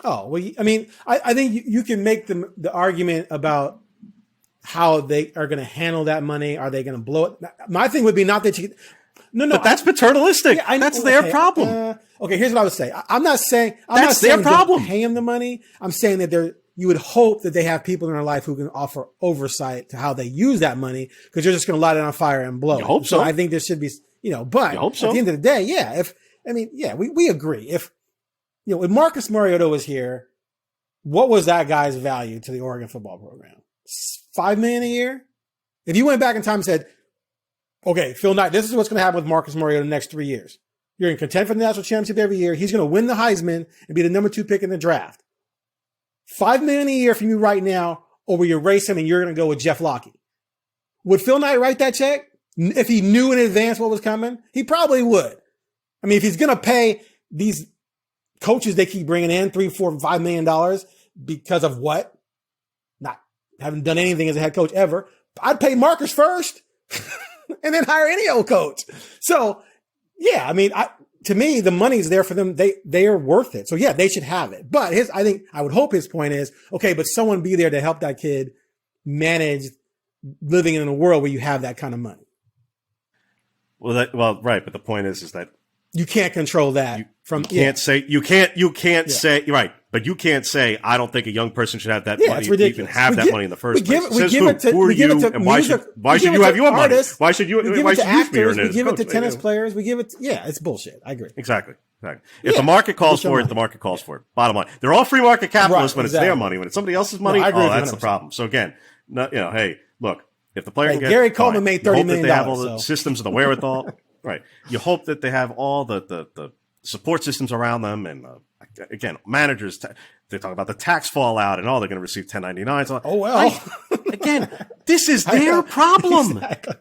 Oh, well, I mean, I think you can make the argument about how they are going to handle that money. Are they going to blow it? My thing would be not that you. No, but that's paternalistic. Yeah, that's their problem. Okay, here's what I would say. I'm not saying that's their problem. Pay them the money. I'm saying that you would hope that they have people in their life who can offer oversight to how they use that money because you're just going to light it on fire and blow it. Hope so. I think there should be, but at the end of the day, we agree. If when Marcus Mariota was here, what was that guy's value to the Oregon football program? $5 million a year? If you went back in time and said, okay, Phil Knight, this is what's going to happen with Marcus Mariota in the next 3 years. You're in contend for the national championship every year. He's going to win the Heisman and be the number 2 pick in the draft. $5 million a year from you right now, or will you erase him and you're going to go with Jeff Locke? Would Phil Knight write that check if he knew in advance what was coming? He probably would. I mean, if he's going to pay these coaches they keep bringing in $3, $4, $5 million because of what? Not having done anything as a head coach ever. I'd pay Marcus first. And then hire any old coach. So, yeah, I mean, to me, the money's there for them. They are worth it. So, yeah, they should have it. But I would hope his point is, okay, but someone be there to help that kid manage living in a world where you have that kind of money. Well, right. But the point is that you can't control that. You can't say right. But you can't say, I don't think a young person should have that money. It's ridiculous. You can have that money in the first place. Who are you? And why should you have your money? Why should you? Why should you be earning it? We give it to tennis players. We give it. It's bullshit. I agree. Exactly. If the market calls for it, the market calls for it. Bottom line, they're all free market capitalists when it's their money. When it's somebody else's money, that's the problem. So again, hey, look, if the player can get Gary Coleman made $30 million, that they have all the systems and the wherewithal. Right. You hope that they have all the support systems around them, and again, managers. They talk about the tax fallout and they're going to receive 1099s. So, oh well. Again, this is their problem. Exactly.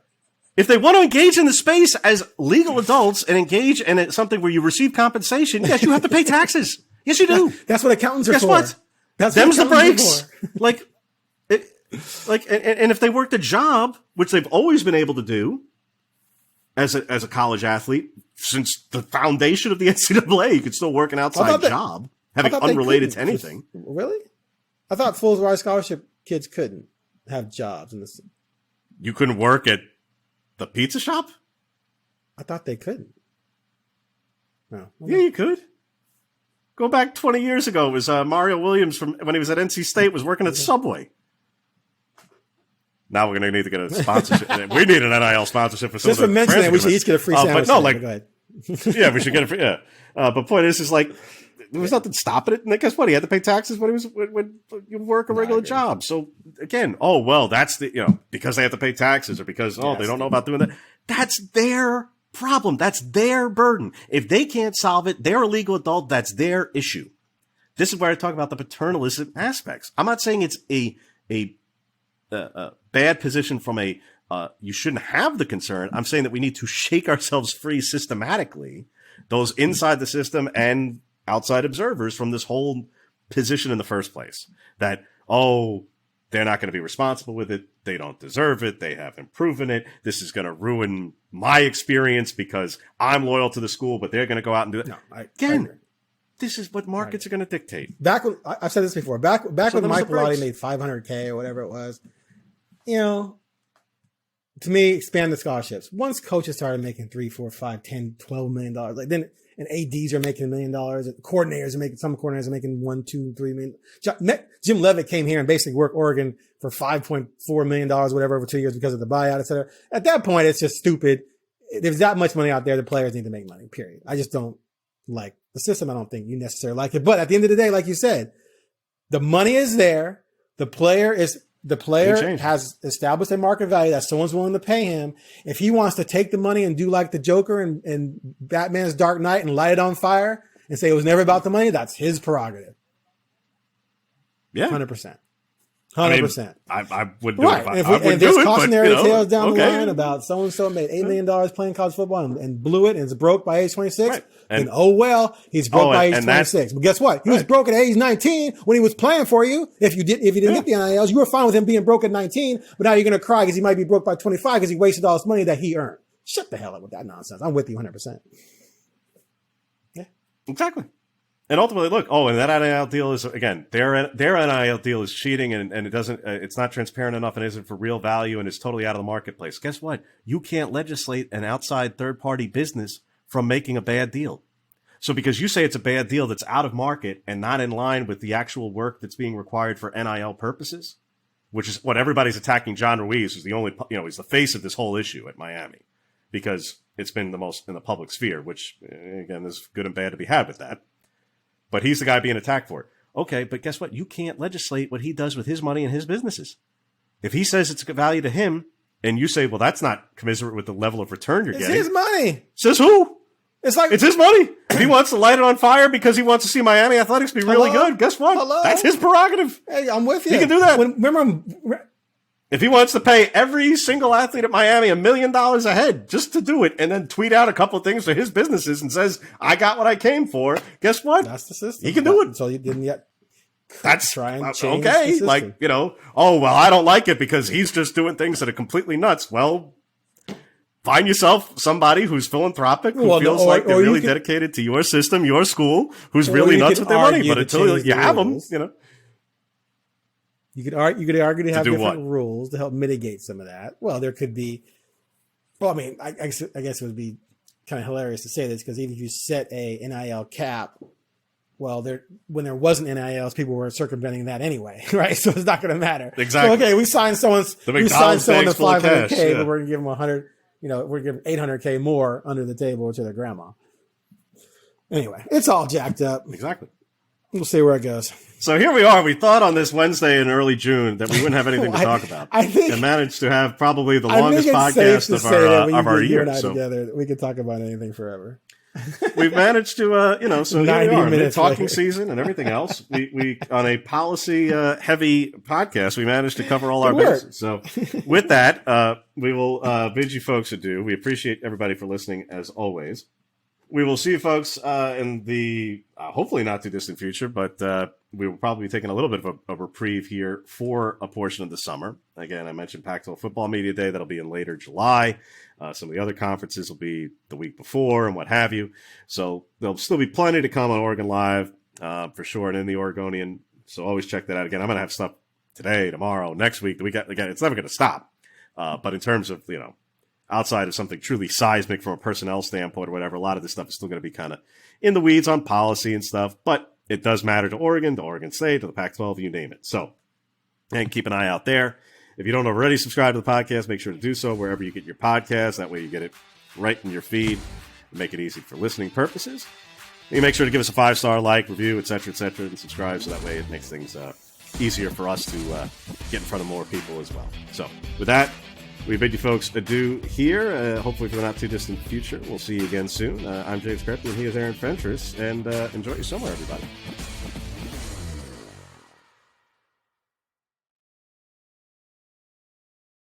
If they want to engage in the space as legal adults and engage in something where you receive compensation, yes, you have to pay taxes. Yes, you do. That's what accountants are for. Guess what? That's them's the breaks. And if they worked a job, which they've always been able to do as a college athlete, since the foundation of the NCAA, you could still work an outside job, having unrelated to anything. Really? I thought full-ride scholarship kids couldn't have jobs in this. You couldn't work at the pizza shop? I thought they couldn't. No. Yeah, you could. Go back 20 years ago. It was Mario Williams from when he was at NC State was working at Subway. Now we're going to need to get a sponsorship. We need an NIL sponsorship for some. Just for mentioning that, we should each get a free sandwich. But no, go ahead. Yeah, we should get a free. Yeah, but point is there was nothing stopping it. And guess what? He had to pay taxes when you work a regular job. So again, that's because they have to pay taxes or because they don't know about doing that. That's their problem. That's their burden. If they can't solve it, they're a legal adult. That's their issue. This is where I talk about the paternalistic aspects. I'm not saying it's a bad position from you shouldn't have the concern. I'm saying that we need to shake ourselves free systematically, those inside the system and outside observers, from this whole position in the first place. That, they're not going to be responsible with it. They don't deserve it. They haven't proven it. This is going to ruin my experience because I'm loyal to the school, but they're going to go out and do it. No, Again, this is what markets are going to dictate. Back when I've said this before, back So when Mike Bellotti made $500K or whatever it was, you know, to me, expand the scholarships. Once coaches started making $3, $4, $5, $10, $12 million, like then, and ADs are making $1 million, coordinators are making, some coordinators are making $1, $2, $3 million. Jim Levitt came here and basically worked Oregon for $5.4 million, whatever, over 2 years because of the buyout, et cetera. At that point, it's just stupid. There's that much money out there. The players need to make money, period. I just don't like the system. I don't think you necessarily like it. But at the end of the day, like you said, the money is there. The player has established a market value that someone's willing to pay him. If he wants to take the money and do like the Joker and Batman's Dark Knight and light it on fire and say it was never about the money, that's his prerogative. Yeah. 100%. 100%. I would do right. it. If there's cautionary tales down the line about so-and-so made $8 million playing college football and blew it and is broke by age 26, right. then he's broke by age 26. But guess what? He was broke at age 19 when he was playing for you. If you didn't get the NILs, you were fine with him being broke at 19, but now you're going to cry because he might be broke by 25 because he wasted all this money that he earned. Shut the hell up with that nonsense. I'm with you 100%. Yeah. Exactly. And ultimately, look, and that NIL deal is, again, their NIL deal is cheating and it doesn't, it's not transparent enough and isn't for real value and is totally out of the marketplace. Guess what? You can't legislate an outside third-party business from making a bad deal. So because you say it's a bad deal that's out of market and not in line with the actual work that's being required for NIL purposes, which is what everybody's attacking John Ruiz, who's the only, he's the face of this whole issue at Miami because it's been the most in the public sphere, which, again, there's good and bad to be had with that. But he's the guy being attacked for it. Okay, but guess what? You can't legislate what he does with his money and his businesses. If he says it's a value to him, and you say, well, that's not commensurate with the level of return you're getting. It's his money. Says who? It's his money. If he wants to light it on fire because he wants to see Miami athletics be really good, guess what? That's his prerogative. Hey, I'm with you. He can do that. Remember, if he wants to pay every single athlete at Miami $1 million a head just to do it and then tweet out a couple of things for his businesses and says, I got what I came for, guess what? That's the system. He can do it. So you didn't yet try and change okay. the system. Like, I don't like it because he's just doing things that are completely nuts. Well, find yourself somebody who's philanthropic, who feels like they're really dedicated to your system, your school, who's really nuts with their money. But until you have them, You could argue to have different rules to help mitigate some of that. Well, there could be. Well, I mean, I guess it would be kind of hilarious to say this because even if you set a NIL cap, well, when there wasn't NILs, people were circumventing that anyway, right? So it's not going to matter. Exactly. So, okay, we signed someone to $500K, but we're going to give them 100. We're giving 800K more under the table to their grandma. Anyway, it's all jacked up. Exactly. We'll see where it goes. So here we are. We thought on this Wednesday in early June that we wouldn't have anything to talk about. And managed to have probably the longest podcast of our year. Together, we could talk about anything forever. We've managed to, so here we are, mid-talking season and everything else. We on a policy-heavy podcast, we managed to cover all our bases. So with that, we will bid you folks adieu. We appreciate everybody for listening, as always. We will see you folks in the hopefully not too distant future, but we will probably be taking a little bit of a reprieve here for a portion of the summer. Again, I mentioned Pac-12 Football Media Day. That'll be in later July. Some of the other conferences will be the week before and what have you. So there'll still be plenty to come on Oregon Live for sure and in the Oregonian. So always check that out. Again, I'm going to have stuff today, tomorrow, next week. Again, it's never going to stop. But in terms of, outside of something truly seismic from a personnel standpoint or whatever, a lot of this stuff is still going to be kind of in the weeds on policy and stuff, but it does matter to Oregon State, to the Pac-12, you name it. So, and keep an eye out there. If you don't already subscribe to the podcast, make sure to do so wherever you get your podcast. That way you get it right in your feed and make it easy for listening purposes. And you make sure to give us a 5-star like, review, et cetera, and subscribe so that way it makes things easier for us to get in front of more people as well. So, with that, we bid you folks adieu here, hopefully for the not-too-distant future. We'll see you again soon. I'm James Crepea, and he is Aaron Fentress, and enjoy your summer, everybody.